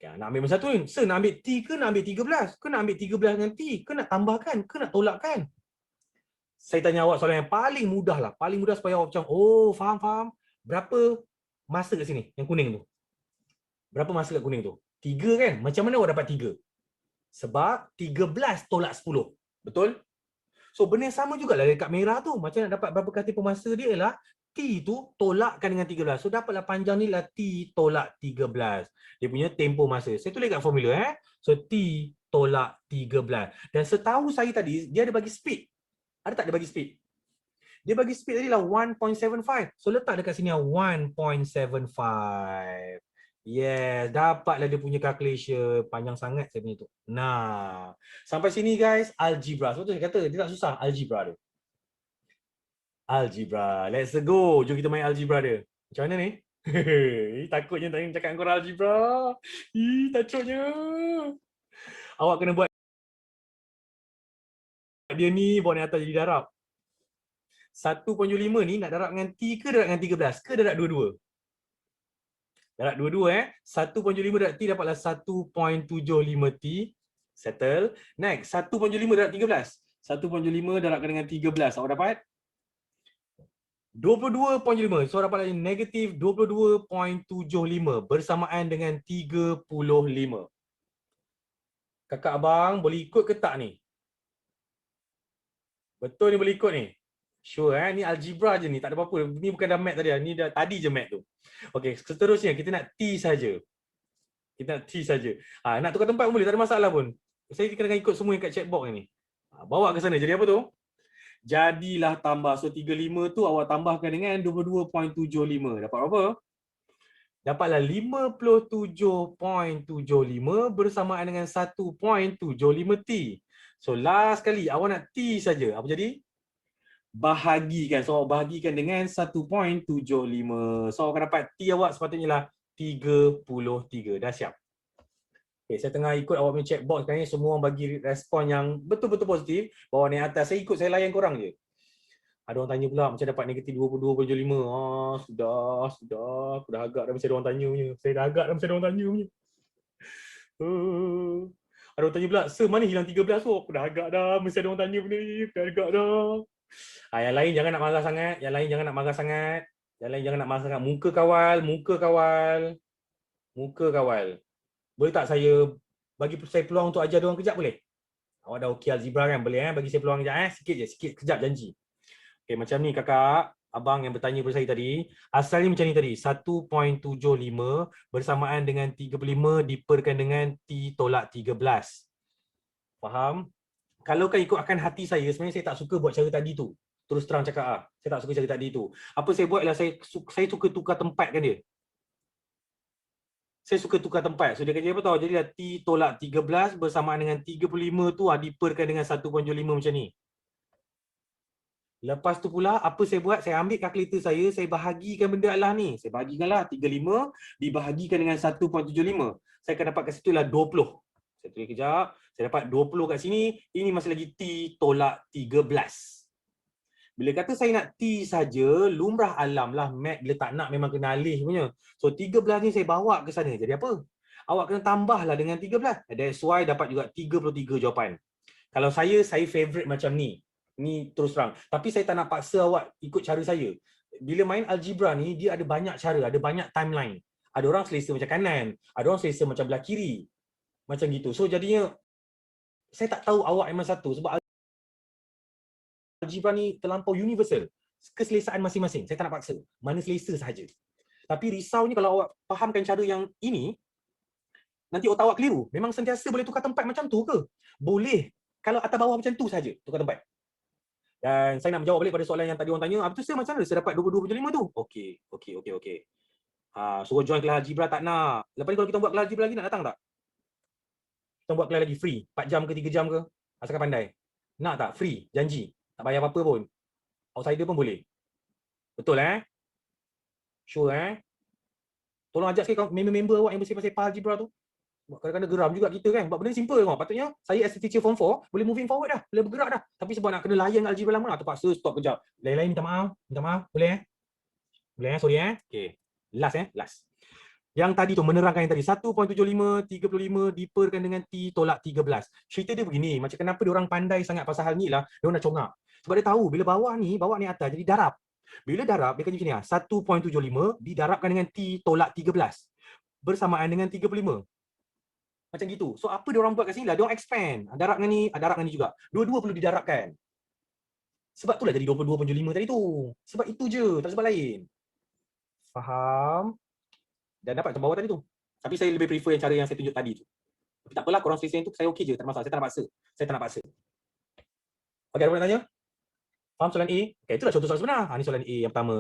A: Nak ambil satu ni. Nak ambil T ke nak ambil 13? Ke nak ambil 13 dengan T? Ke nak tambahkan? Ke nak tolakkan? Saya tanya awak soalan yang paling mudah lah. Paling mudah supaya awak macam, oh faham. Berapa masa kat sini? Yang kuning tu. Berapa masa kat kuning tu? 3 kan? Macam mana awak dapat 3? Sebab 13 tolak 10. Betul? So benda yang sama jugalah dekat merah tu. Macam nak dapat berapa tempoh masa dia ialah T tu tolakkan dengan 13. So dapatlah panjang ni lah T tolak 13. Dia punya tempoh masa. Saya tulis kat formula So T tolak 13. Dan setahu saya tadi, dia ada bagi speed. Ada tak dia bagi speed? Dia bagi speed tadi lah 1.75. So letak dekat sini 1.75. Yes, dapatlah dia punya calculation. Panjang sangat saya punya tu. Nah, sampai sini guys, algebra. Sebab tu saya kata, dia tak susah algebra dia. Algebra. Let's go. Jom kita main algebra dia. Macam mana ni? Takutnya tak ingin cakap dengan korang algebra. Takutnya. Awak kena buat dia ni, bawa ni atas jadi darab. 1.75 ni nak darab dengan T ke darab dengan 13? Ke darab dua-dua? Darab dua-dua 1.75 darab T dapatlah 1.75T. Settle. Next, 1.75 darab 13. 1.75 darabkan dengan 13. Awak dapat? 22.5. So dapatlah negatif 22.75 bersamaan dengan 35. Kakak abang boleh ikut ke tak ni? Betul ni boleh ikut ni? Sure ni algebra je ni, tak ada apa-apa. Ni bukan dah mat tadi, ni dah tadi je mat tu. Okey, seterusnya kita nak T saja. Kita nak T saja. Nak tukar tempat pun boleh, tak ada masalah pun. Saya kena ikut semua yang kat chatbox ni. Bawa ke sana. Jadi apa tu? Jadilah tambah. So 35 tu awak tambahkan dengan 22.75. Dapat apa? Dapatlah 57.75 bersamaan dengan 1.75T. So last kali awak nak T saja. Apa jadi? Bahagikan. So awak bahagikan dengan 1.75. So awak akan dapat T awak sepatutnya lah 33. Dah siap. Okay, saya tengah ikut awak punya chatbox sekarang ni. Semua orang bagi respon yang betul-betul positif. Bawa ni atas. Saya ikut, saya layan korang je. Ada orang tanya pula macam dapat negatif 22.5. Sudah. Aku dah agak dah mesti ada orang tanya punya. Saya dah agak dah mesti ada orang tanya punya. Ada orang tanya pula, "Sir, mana hilang 13 tu?" Aku dah agak dah mesti ada orang tanya benda ni. Aku dah agak dah. Yang lain jangan nak marah sangat. Yang lain jangan nak marah sangat. Yang lain jangan nak marah sangat. Muka kawal. Boleh tak saya bagi saya peluang untuk ajar dia orang kejap boleh? Awak dah okey algebra kan? Boleh bagi saya peluang kejap sikit je, sikit kejap janji. Okey, macam ni kakak, abang yang bertanya pada saya tadi, asalnya macam ni tadi, 1.75 bersamaan dengan 35 diperkan dengan T tolak 13. Faham? Kalau kan ikutkan hati saya, sebenarnya saya tak suka buat cara tadi tu. Terus terang cakap saya tak suka cara tadi tu. Apa saya buat ialah saya suka tukar tempatkan dia. Saya suka tukar tempat. So dia kata apa tahu? Jadi T tolak 13 bersamaan dengan 35 tu diperkan dengan 1.75 macam ni. Lepas tu pula apa saya buat? Saya ambil kalkulator saya bahagikan benda lah ni. Saya bahagikanlah 35 dibahagikan dengan 1.75. Saya akan dapat kat situ lah 20. Saya tulis kejap. Saya dapat 20 kat sini. Ini masih lagi T tolak 13. Bila kata saya nak T saja, lumrah alam lah mat bila tak nak memang kena alih punya. So 13 ni saya bawa ke sana. Jadi apa? Awak kena tambahlah dengan 13. That's why dapat juga 33 jawapan. Kalau saya favorite macam ni. Ni terus terang. Tapi saya tak nak paksa awak ikut cara saya. Bila main algebra ni, dia ada banyak cara, ada banyak timeline. Ada orang selesa macam kanan, ada orang selesa macam belah kiri. Macam gitu. So jadinya, saya tak tahu awak memang satu. Sebab algebra ni terlampau universal. Keselesaan masing-masing. Saya tak nak paksa. Mana selesa sahaja. Tapi risaunya kalau awak fahamkan cara yang ini, nanti otak awak keliru. Memang sentiasa boleh tukar tempat macam tu ke? Boleh. Kalau atas bawah macam tu saja tukar tempat. Dan saya nak menjawab balik pada soalan yang tadi orang tanya, apa tu saya macam mana saya dapat 22.5 tu? Okey. Suruh join kelas algebra tak nak. Lepas ni kalau kita buat kelas algebra lagi nak datang tak? Kita buat kelas lagi free, 4 jam ke 3 jam ke? Asalkan pandai. Nak tak? Free, janji. Tak bayar apa-apa pun. Outsider pun boleh. Betul Sure Tolong ajak sikit member-member awak yang bersepah-sepah algebra tu. Kadang-kadang geram juga kita kan. Sebab benda ni simple kan. Patutnya saya as a teacher form 4 boleh moving forward dah. Boleh bergerak dah. Tapi sebab nak kena layan algebra lama terpaksa stop kejap. Lain-lain minta maaf. Boleh Boleh sorry Okay. Last. Yang tadi tu menerangkan yang tadi 1.75 35 diperkan dengan T tolak 13. Cerita dia begini, macam kenapa dia orang pandai sangat pasal hal ni lah, dia orang nak congak. Sebab dia tahu bila bawah ni atas jadi darab. Bila darab dia kata macam ni 1.75 didarabkan dengan T tolak 13 bersamaan dengan 35. Macam gitu. So apa dia orang buat kat sini lah, dia orang expand. Darab dengan ni juga. Dua-dua perlu didarabkan. Sebab itulah jadi 22.5 tadi tu. Sebab itu je, tak sebab lain. Faham? Dan dapat ke bawah tadi tu. Tapi saya lebih prefer yang cara yang saya tunjuk tadi tu. Tapi tak apalah, korang selisih tu saya okey je, tak ada masalah. Saya tak nak paksa. Saya tak nak paksa. Okey, ada apa nak tanya? Faham soalan A? Okay, itulah contoh soalan sebenar. Ini soalan A yang pertama.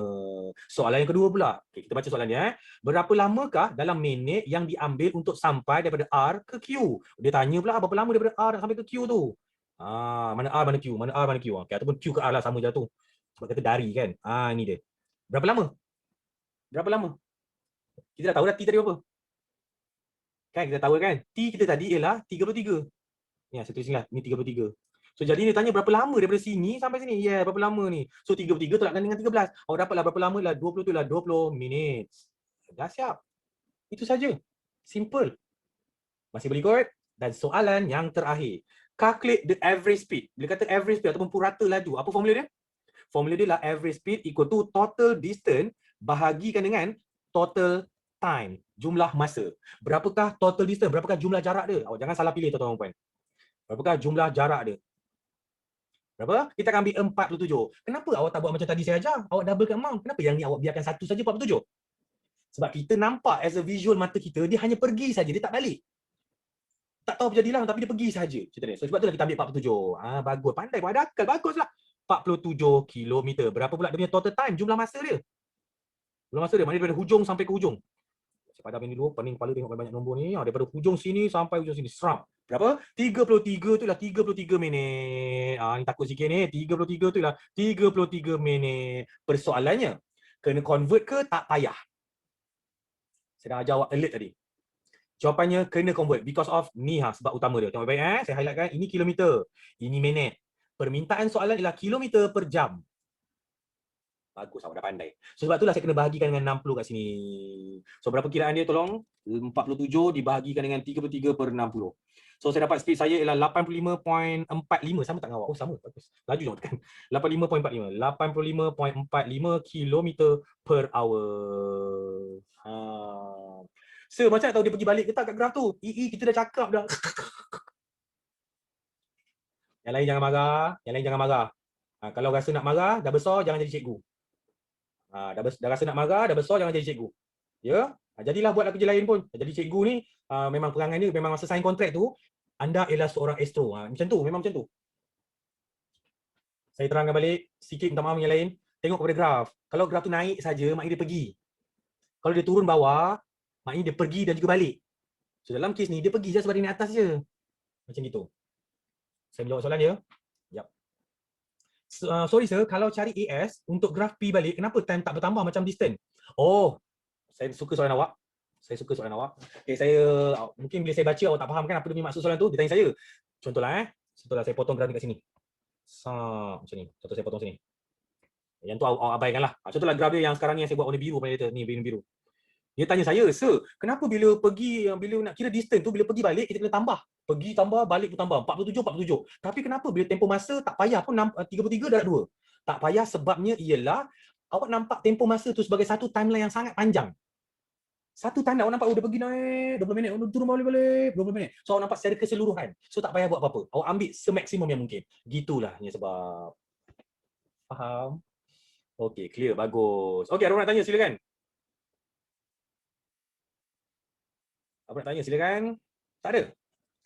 A: Soalan yang kedua pula. Okay, kita baca soalannya. Berapa lamakah dalam minit yang diambil untuk sampai daripada R ke Q? Dia tanya pula berapa lama daripada R nak sampai ke Q tu. Mana R, mana Q? Mana R, mana Q? Okay, ataupun Q ke R lah, sama je tu. Sebab kata dari kan. Ini dia. Berapa lama? Berapa lama? Kita dah tahu dah T tadi berapa? Kan kita tahu kan? T kita tadi ialah 33. Ni saya tulis ni lah. Ni 33. So jadi dia tanya berapa lama daripada sini sampai sini. Ya, yeah, berapa lama ni? So 33 tolakkan dengan 13. Awak dapatlah berapa lama lah? 20 tu lah 20 minit. Dah siap. Itu saja. Simple. Masih boleh ikut? Dan soalan yang terakhir. Calculate the average speed. Bila kata average speed ataupun purata laju, apa formula dia? Formula dia lah average speed equal to total distance bahagikan dengan total time, jumlah masa. Berapakah total distance? Berapakah jumlah jarak dia? Awak jangan salah pilih tuan-tuan dan puan. Berapakah jumlah jarak dia? Berapa? Kita akan ambil 47. Kenapa awak tak buat macam tadi saya ajar? Awak doublekan amount. Kenapa yang ni awak biarkan satu saja 47? Sebab kita nampak as a visual mata kita, dia hanya pergi saja, dia tak balik. Tak tahu apa jadilah, tapi dia pergi saja. So sebab itulah kita ambil 47. Bagus. Pandai pun ada akal. Baguslah. 47 kilometer. Berapa pula dia punya total time? Jumlah masa dia. Jumlah masa dia. Mana daripada hujung sampai ke hujung. Saya padam ini dulu. Pening kepala tengok banyak nombor ni. Daripada hujung sini sampai hujung sini. Seram. Berapa? 33 tu lah 33 minit. Ni takut sikit ni. 33 tu lah 33 minit. Persoalannya, kena convert ke tak payah? Saya dah ajar awak alert tadi. Jawapannya kena convert because of ni sebab utama dia. Tengok baik saya highlightkan. Ini kilometer. Ini minit. Permintaan soalan ialah kilometer per jam. Bagus, awak dah pandai. So, sebab itulah saya kena bahagikan dengan 60 kat sini. So berapa kiraan dia tolong? 47 dibahagikan dengan 33 per 60. So saya dapat speed saya ialah 85.45. Sama tak dengan awak? Oh sama, bagus. Laju je tekan. 85.45. 85.45 km per hour. Sir, macam nak tahu dia pergi balik ke tak kat graf tu? Kita dah cakap dah. Yang lain jangan marah. Yang lain jangan marah. Kalau rasa nak marah, dah besar, jangan jadi cikgu. Dah rasa nak marah, dah besar, jangan jadi cikgu. Ya? Jadilah buatlah kerja lain pun. Jadi cikgu ni, memang perangai ni, memang masa sign kontrak tu, anda ialah seorang astro. Macam tu, memang macam tu. Saya terangkan balik, sikit minta maaf yang lain. Tengok kepada graf. Kalau graf tu naik saja, maknanya dia pergi. Kalau dia turun bawah, maknanya dia pergi dan juga balik. So dalam kes ni, dia pergi je sebab dia naik atas je. Macam gitu. Saya menjawab soalan dia. Yap. Sorry sir, kalau cari AS untuk graf P balik, kenapa time tak bertambah macam distance? Oh, saya suka soalan awak. Saya suka soalan awak. Okay, mungkin bila saya baca awak tak faham kan apa dia maksud soalan tu, dia tanya saya. Contohlah contohlah saya potong graf ni kat sini. Macam ni. Contoh saya potong sini. Yang tu awak abaikanlah. Contohlah graf dia yang sekarang ni yang saya buat warna biru pada later ni, biru. Dia tanya saya, "Sir, kenapa bila nak kira distance tu bila pergi balik kita kena tambah? Pergi tambah, balik pun tambah. 47. Tapi kenapa bila tempoh masa tak payah pun 33 darab 2? Tak payah sebabnya ialah awak nampak tempoh masa tu sebagai satu timeline yang sangat panjang. Satu tanda awak nampak dia pergi naik 20 minit, turun balik 20 minit. So awak nampak secara keseluruhan. So tak payah buat apa-apa. Awak ambil semaksimum yang mungkin. Gitulah ni sebab. Faham? Okey, clear, bagus. Okey, ada orang nak tanya silakan. Apa nak tanya silakan? Tak ada.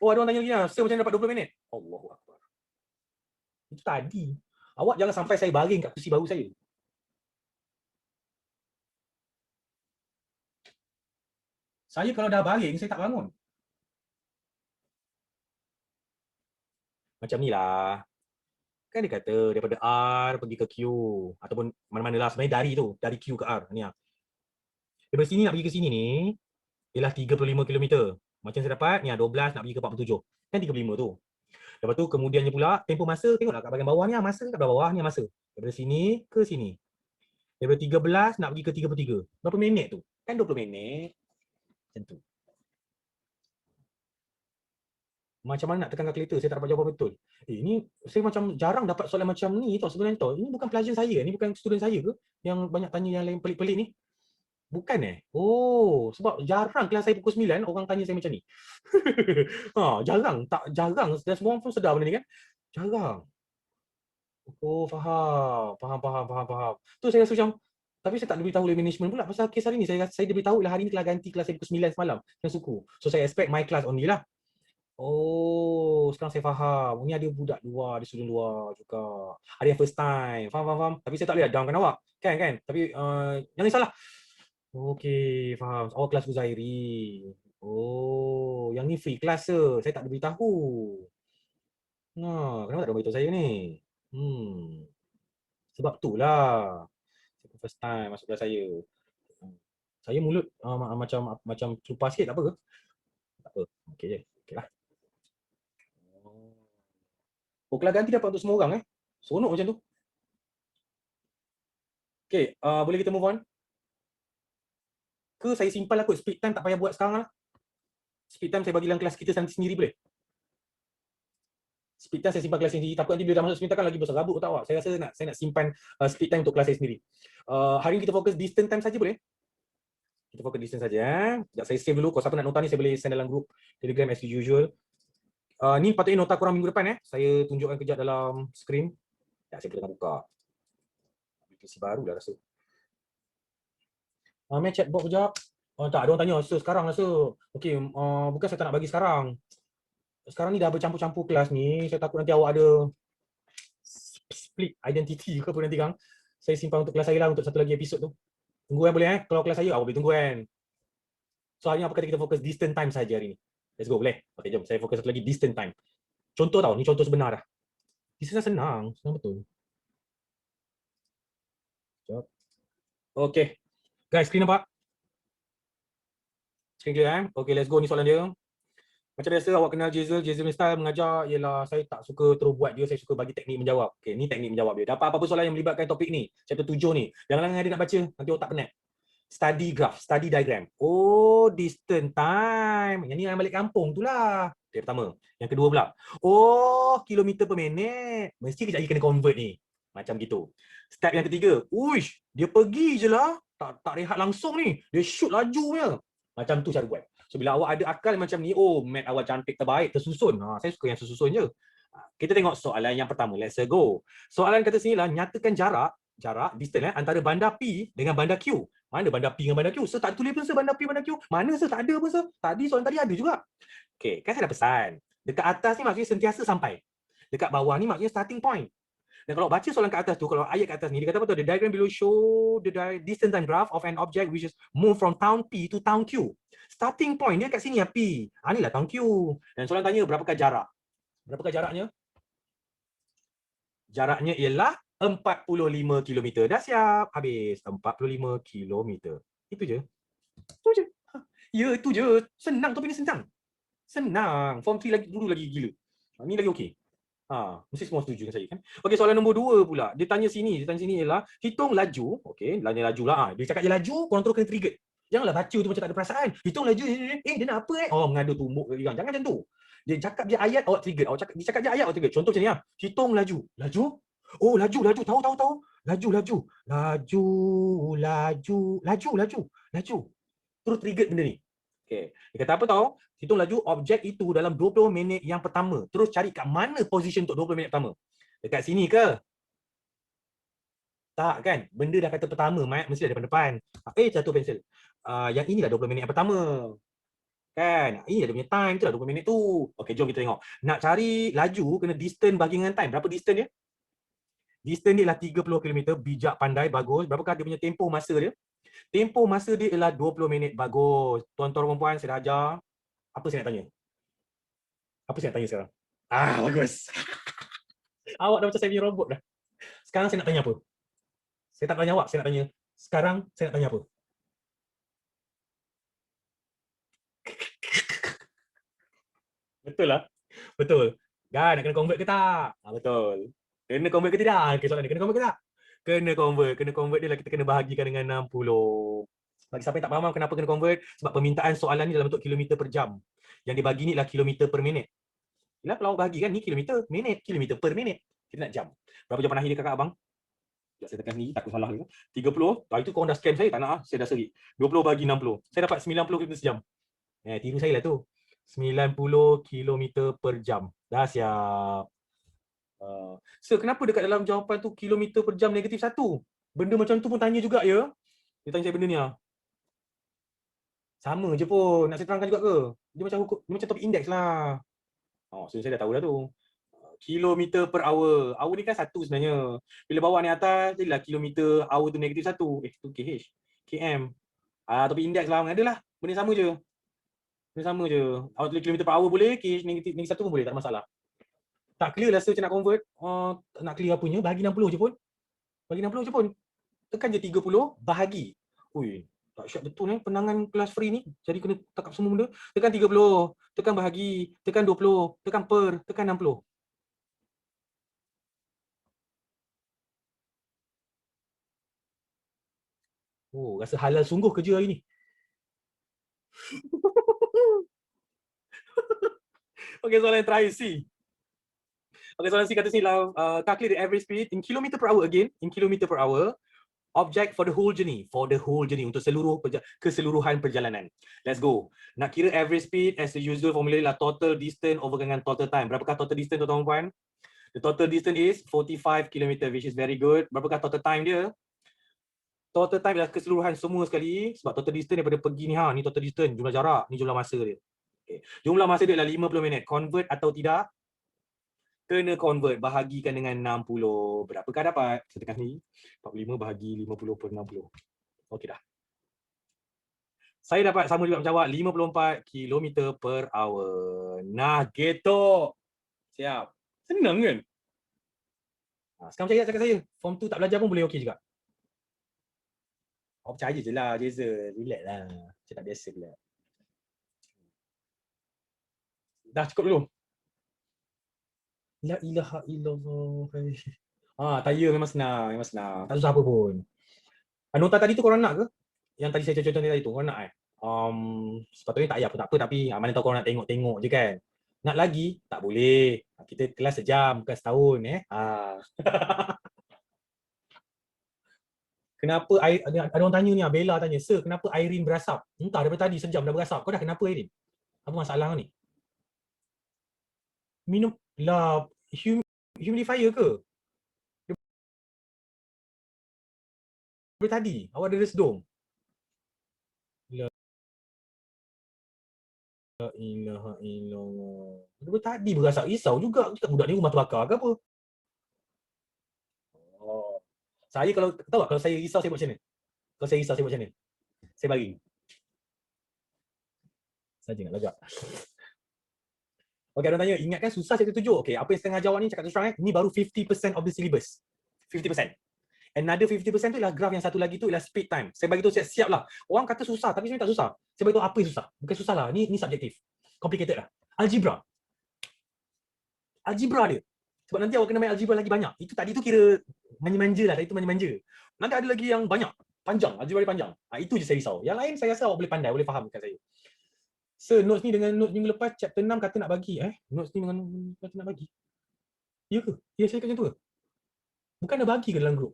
A: Oh, ada orang tanya lagi lah. Sir, macam mana dapat 20 minit? Allahu Akbar. Itu tadi. Awak jangan sampai saya baring kat kursi baru saya. Saya kalau dah baring, saya tak bangun. Macam ni lah. Kan dia kata daripada R pergi ke Q. Ataupun mana-mana lah. Sebenarnya dari tu. Dari Q ke R. Ni lah. Daripada sini nak pergi ke sini ni, ialah 35 km. Macam saya dapat, ni 12 nak pergi ke 47. Kan 35 tu. Lepas tu kemudiannya pula, tempoh masa, tengoklah kat bahagian bawah ni, masa kat bawah ni masa. Daripada sini ke sini. Daripada 13 nak pergi ke 33. Berapa minit tu? Kan 20 minit. Macam tu. Macam mana nak tekan kalkulator? Saya tak dapat jawapan betul. Ini saya macam jarang dapat soalan macam ni tau sebenarnya tau. Ini bukan pelajar saya, ni bukan student saya ke yang banyak tanya yang lain pelik-pelik ni? Bukan Oh, sebab jarang kelas saya pukul 9 orang tanya saya macam ni. Jarang, jarang dan semua orang pun sedar benda ni kan? Jarang. Oh, faham. Tu saya rasa macam tapi saya tak diberitahu oleh management pula pasal kes hari ni. Saya diberitahu lah hari ni telah ganti kelas saya pukul 9 semalam yang suku. So saya expect my class only lah. Oh, sekarang saya faham. Ini ada budak luar, ada student luar juga. Ada yang first time. Faham, faham, faham. Tapi saya tak boleh downkan awak. Kan, kan? Tapi jangan risaulah. Okey, faham. Awak kelas Huzairi. Oh, yang ni free class ke? Saya tak ada beritahu. Nah, kenapa tak ada beritahu saya ni? Hmm, sebab tu lah. Saya first time masuk kelas saya. Saya mulut macam terlupa sikit, tak apa ke? Tak apa. Okey je. Okeylah. Oh, kelas ganti dapat untuk semua orang eh? Seronok macam tu. Okey, boleh kita move on? Ke saya simpan lah kot speed time, tak payah buat sekarang lah. Speed time saya bagi dalam kelas kita sendiri boleh? Speed time saya simpan kelas sendiri. Takut nanti bila dah masuk speed time kan lagi besar rabut tak awak. Saya rasa saya nak simpan speed time untuk kelas saya sendiri. Hari ni kita fokus distance time saja boleh? Kita fokus distance saja. Sekejap saya save dulu. Kalau siapa nak nota ni saya boleh send dalam group Telegram as usual. Ni patutnya nota korang minggu depan. Saya tunjukkan kejap dalam screen. Ya, saya tengah buka. Aplikasi baru dah rasa. Main chatbot kejap. Oh tak, ada orang tanya, so sekarang lah so. Okey, bukan saya tak nak bagi sekarang. Sekarang ni dah bercampur-campur kelas ni. Saya takut nanti awak ada split identity ke apa nanti kan. Saya simpan untuk kelas saya lah untuk satu lagi episod tu. Tunggu kan boleh Kalau kelas saya, awak boleh tunggu kan. So hari ni apa kata kita fokus distant time saja hari ni. Let's go, boleh? Okey, jom. Saya fokus satu lagi distant time. Contoh tau, ni contoh sebenar dah. Distant senang, senang betul. Okey. Guys, screen nampak? Screen clear Okey, let's go. Ni soalan dia. Macam biasa awak kenal Jazel. Jazel ni style mengajar ialah saya tak suka terus buat dia, saya suka bagi teknik menjawab. Okey, ni teknik menjawab dia. Dapat apa-apa soalan yang melibatkan topik ni, chapter 7 ni. Jangan ada nak baca, nanti otak penat. Study graph, study diagram. Oh, distance time. Yang ni yang balik kampung tu lah. Okay, pertama. Yang kedua pula. Oh, kilometer per minit. Mesti kejap lagi kena convert ni. Macam gitu. Step yang ketiga. Uish, dia pergi je lah. Tak rehat langsung ni. Dia shoot laju punya. Macam tu cara buat. So, bila awak ada akal macam ni, oh, mat awak cantik, terbaik, tersusun. Saya suka yang tersusun je. Kita tengok soalan yang pertama. Let's go. Soalan kata sini lah, nyatakan jarak, distance antara bandar P dengan bandar Q. Mana bandar P dengan bandar Q? So tak tulis pun bandar P bandar Q. Mana tak ada pun Tadi soalan tadi ada juga. Okey, kan saya dah pesan. Dekat atas ni maksudnya sentiasa sampai. Dekat bawah ni maksudnya starting point. Dan kalau baca soalan kat atas tu, kalau ayat kat atas ni, dia kata apa tu? The diagram below show the distance time graph of an object which is move from town P to town Q. Starting point dia kat sini ya P. Inilah town Q. Dan soalan tanya berapakah jarak? Berapakah jaraknya? Jaraknya ialah 45 km. Dah siap. Habis. 45 km. Itu je. Itu je. Ya, itu je. Senang topik ni senang. Senang. Form 3 lagi dulu lagi gila. Ni lagi okey. Mesti semua setuju dengan saya kan. Okey, soalan nombor 2 pula. Dia tanya sini ialah hitung laju. Okey, laju lah. Dia cakap je laju, korang terus kena trigger. Janganlah baca tu macam tak ada perasaan. Hitung laju. Dia nak apa Oh, mengadu tumbuk ke orang. Jangan macam tu. Dia cakap je ayat, awak trigger. Dia cakap je ayat, awak trigger. Contoh macam ni lah. Hitung laju. Laju? Oh, laju. Tahu. Laju. Laju. Terus trigger benda ni. Okay. Dia kata apa tahu? Hitung laju objek itu dalam 20 minit yang pertama. Terus cari kat mana position untuk 20 minit pertama. Dekat sini ke? Tak kan? Benda dah kata pertama, Mat. Mesti ada depan. Jatuh pensel. Yang inilah 20 minit yang pertama. Kan? Ini dia punya time tu lah 20 minit tu. Okey, jom kita tengok. Nak cari laju, kena distance bagi dengan time. Berapa distance dia? Distance dia ialah 30 km. Bijak, pandai, bagus. Berapakah dia punya tempoh masa dia? Tempoh masa dia ialah 20 minit. Bagus. Tuan-tuan dan puan, saya dah ajar. Apa saya nak tanya? Apa saya nak tanya sekarang? Bagus. Awak dah macam saya punya robot dah. Sekarang saya nak tanya apa? Saya tak tanya awak, saya nak tanya. Sekarang saya nak tanya apa? Betul lah. Betul. Nak kena convert ke tak? Betul. Kena convert ke tidak? Okay, soalan ni. Kena convert ke tak? Kena convert. Kena convert dia lah kita kena bahagikan dengan 60. Bagi siapa yang tak faham kenapa kena convert, sebab permintaan soalan ni dalam bentuk kilometer per jam. Yang dibagi ni adalah kilometer per minit. Yalah, kalau awak bahagikan ni kilometer, minit, kilometer per minit. Kita nak jam. Berapa jam panahi dia kakak abang? Saya tekan sendiri, takut salah ke. 30. Itu korang dah scam saya, tak nak saya dah serik. 20 bagi 60. Saya dapat 90 km sejam. Tiru saya lah tu. 90 km per jam. Dah siap. So, kenapa dekat dalam jawapan tu kilometer per jam negatif 1? Benda macam tu pun tanya juga ya. Dia tanya saya benda ni lah. Sama je pun. Nak saya terangkan juga ke? Dia macam topik indeks lah. So saya dah tahu dah tu. Kilometer per hour. Hour ni kan satu sebenarnya. Bila bawa ni atas, jadilah kilometer hour tu negatif satu. Tu KH. KM. Tapi indeks lah. Ada lah. Benda sama je. Benda sama je. Awak tulis kilometer per hour boleh, KH negatif satu pun boleh. Tak ada masalah. Tak clear rasa macam nak convert. Nak clear apanya. Bahagi 60 je pun. Bahagi 60 je pun. Tekan je 30, bahagi. Ui, tak syak betul penangan kelas free ni. Jadi kena takap semua benda. Tekan 30, tekan bahagi, tekan 20, tekan per, tekan 60. Oh, rasa halal sungguh kerja hari ni. Okey, soalan yang terakhir C. Okey, soalan C kata sini lah, calculate the average speed in kilometer per hour again, in kilometer per hour. Object for the whole journey, untuk seluruh keseluruhan perjalanan. Let's go. Nak kira average speed as the usual formula lah total distance over dengan total time. Berapakah total distance tuan-tuan puan? The total distance is 45 km, which is very good. Berapakah total time dia? Total time adalah keseluruhan semua sekali, sebab total distance daripada pergi ni, ni total distance, jumlah jarak, ni jumlah masa dia. Okay. Jumlah masa dia adalah 50 minit. Convert atau tidak? Kena convert, bahagikan dengan 60. Berapakah dapat? Saya tekan sini. 45 bahagi 50 per 60. Okey dah. Saya dapat sama juga menjawab 54 km per hour. Nah, gitu. Siap. Senang kan? Sekarang percaya cakap saya. Form 2 tak belajar pun boleh okey juga. Percaya je lah, Jason. Relax lah. Macam tak biasa pula. Dah cukup dulu. La ilaha illallah. Tanya memang senang, memang senang. Tak susah apa pun. Nota tadi tu korang nak ke? Yang tadi saya contoh tadi tu, korang nak sepatutnya tak payah pun tak apa, tapi mana tahu korang nak tengok-tengok je kan. Nak lagi? Tak boleh. Kita kelas sejam, bukan setahun Kenapa ada orang tanya ni, Bella tanya, "Sir, kenapa Irene berasap?" Entah daripada tadi sejam dah berasap. Kau dah kenapa Irene? Apa masalah kau ni? Minum lah humidifier ke? Daripada tadi awak ada resdung. La ilaha illallah. Daripada tadi berasap, risau juga. Kita budak ni rumah terbakar ke apa? Saya kalau tahu tak, kalau saya risau saya buat macam mana? Kalau saya risau saya buat macam mana? Saya bagi. Saja nak lagak. Okey, ada tanya, ingatkan susah chapter 7. Okey, apa yang setengah jawab ni cakap terus terang ni baru 50% of the syllabus. 50%. Another 50% tu ialah graph yang satu lagi tu ialah speed time. Saya bagi tahu siap-siap lah. Orang kata susah tapi sebenarnya tak susah. Saya bagi tahu apa yang susah. Bukan susah lah. Ni subjektif. Complicated lah. Algebra. Algebra dia. Sebab nanti awak kena main algebra lagi banyak. Itu tadi tu kira manja-manja lah. Tadi tu manja-manja. Nanti ada lagi yang banyak. Panjang. Algebra dia panjang. Itu je saya risau. Yang lain saya rasa awak boleh pandai, boleh fahamkan saya. Sir, notes ni dengan notes minggu lepas chapter 6 kata nak bagi. Notes ni dengan kata nak bagi. Ya ke? Ya, saya kata macam tu ke? Bukan dah bagi ke dalam grup?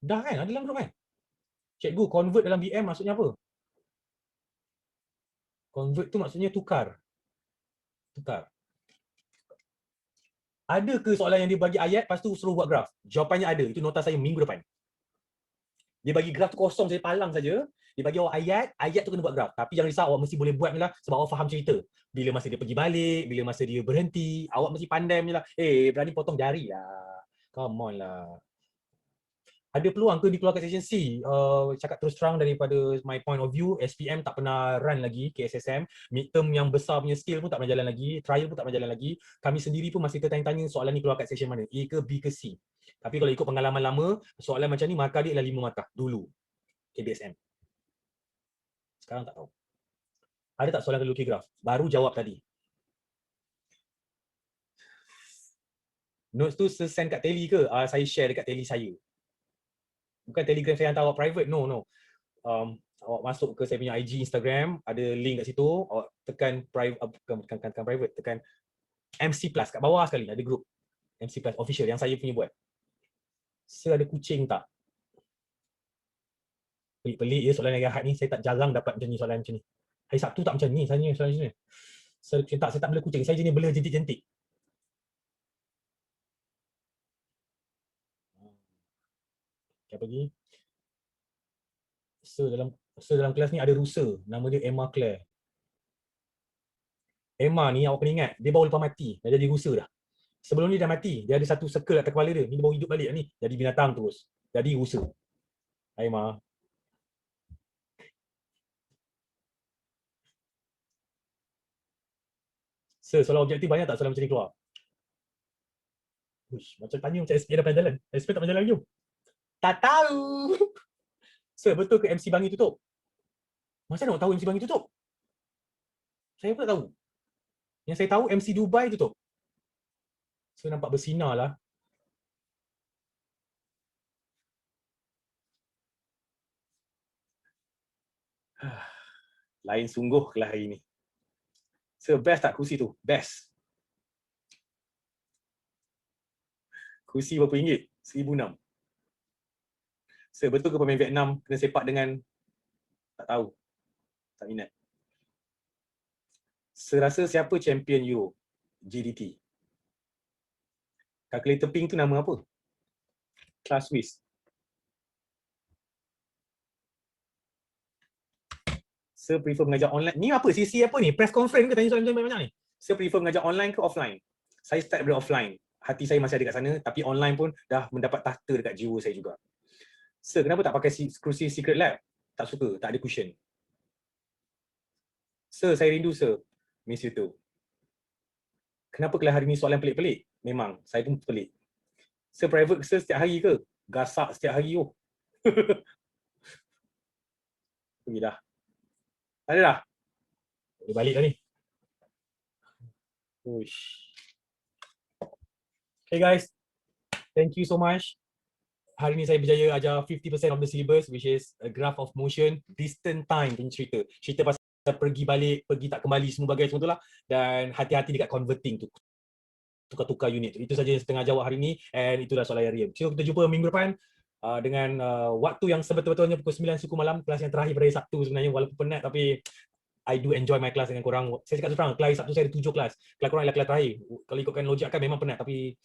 A: Dah kan? Ada dalam grup kan? Cikgu, convert dalam BM maksudnya apa? Convert tu maksudnya tukar. Tukar. Ada ke soalan yang dia bagi ayat, lepas tu suruh buat graf? Jawapannya ada. Itu nota saya minggu depan. Dia bagi graf tu kosong, saya palang saja. Dia bagi awak ayat, ayat tu kena buat graf. Tapi jangan risau, awak mesti boleh buat lah sebab awak faham cerita. Bila masa dia pergi balik, bila masa dia berhenti, awak mesti pandai lah. Berani potong jari lah. Come on lah. Ada peluang ke dikeluarkan session C? Cakap terus terang daripada my point of view, SPM tak pernah run lagi KSSM. Midterm yang besar punya skill pun tak pernah jalan lagi. Trial pun tak pernah jalan lagi. Kami sendiri pun masih tertanya-tanya soalan ni keluar kat session mana. A ke B ke C. Tapi kalau ikut pengalaman lama, soalan macam ni markah dia ialah 5 markah dulu. KBSM. Sekarang tak tahu. Ada tak soalan kelukis graf? Baru jawab tadi. Notes tu send kat tele ke? Saya share dekat tele saya. Bukan Telegram saya hantar awak private. No. Awak masuk ke saya punya IG, Instagram, ada link kat situ, awak tekan private, tekan private, tekan MC Plus kat bawah sekali ada group MC Plus official yang saya punya buat. Ada kucing tak? Pelik-pelik ya soalan hari Ahad ni, saya tak jarang dapat macam ni soalan macam ni. Hari Sabtu tak macam ni, saya soalan macam ni. Saya tak bela kucing, saya jenis bela jentik-jentik. Apa lagi? Dalam kelas ni ada rusa, nama dia Emma Claire. Emma ni awak kena ingat, dia baru lepas mati, dah jadi rusa dah. Sebelum ni dah mati, dia ada satu circle atas kepala dia. Ni baru hidup balik ni, jadi binatang terus. Jadi rusa. Emma. Sir, soalan objektif banyak tak soalan macam ni keluar? Uish, macam tanya macam SP dah pernah jalan. SP tak pernah jalan lagi. Tak tahu. Sir, betul ke MC Bangi tutup? Macam mana awak tahu MC Bangi tutup? Saya pun tak tahu. Yang saya tahu MC Dubai tutup. So nampak bersinar lah. Lain sungguh lah hari ni. So best tak kursi tu? Best. Kursi berapa ringgit? 1,600. So betul ke pemain Vietnam kena sepak dengan tak tahu. Tak minat. Serasa siapa champion Euro? GDT. Calculator pink tu nama apa? Class Swiss. Saya prefer mengajar online. Ni apa? Sisi apa ni? Press conference ke tanya soalan banyak ni? Saya prefer mengajar online ke offline? Saya start dari offline. Hati saya masih ada kat sana, tapi online pun dah mendapat tahta dekat jiwa saya juga. Sir, kenapa tak pakai kerusi Secret Lab? Tak suka, tak ada cushion. Sir, saya rindu sir. Miss you too. Kenapa kelas hari ni soalan pelik-pelik? Memang, saya pun pelik. Sir, private sir setiap hari ke? Gasak setiap hari oh. Pergi dah. Ada dah? Boleh balik dah ni. Uish. Okay guys, thank you so much. Hari ni saya berjaya ajar 50% of the syllabus, which is a graph of motion, distant time punya cerita. Cerita pasal pergi balik, pergi tak kembali, semua bagai semua tu lah. Dan hati-hati dekat converting tu. Tukar-tukar unit tu. Itu saja yang setengah jawab hari ni, and itulah soalan harian. So kita jumpa minggu depan dengan waktu yang sebetul-betulnya pukul 9 suku malam, kelas yang terakhir pada hari Sabtu sebenarnya, walaupun penat tapi I do enjoy my class dengan korang. Saya cakap terang, kelas Sabtu saya ada 7 kelas. Kelas korang adalah kelas terakhir. Kalau ikutkan logik kan memang penat, tapi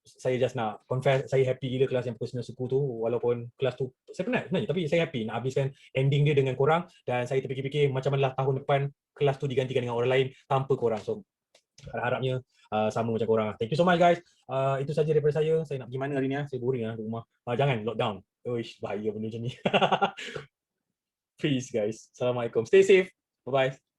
A: saya just nak confess, saya happy gila kelas yang pukul 9 suku tu, walaupun kelas tu saya penat sebenarnya, tapi saya happy nak habiskan ending dia dengan korang, dan saya terfikir-fikir macam mana tahun depan kelas tu digantikan dengan orang lain tanpa korang. So harap-harapnya sama macam korang. Thank you so much guys. Itu saja daripada saya. Saya nak pergi mana hari ni? Saya boring di rumah. Jangan lockdown. Uish, bahaya benda macam ni. Peace guys. Assalamualaikum. Stay safe. Bye bye.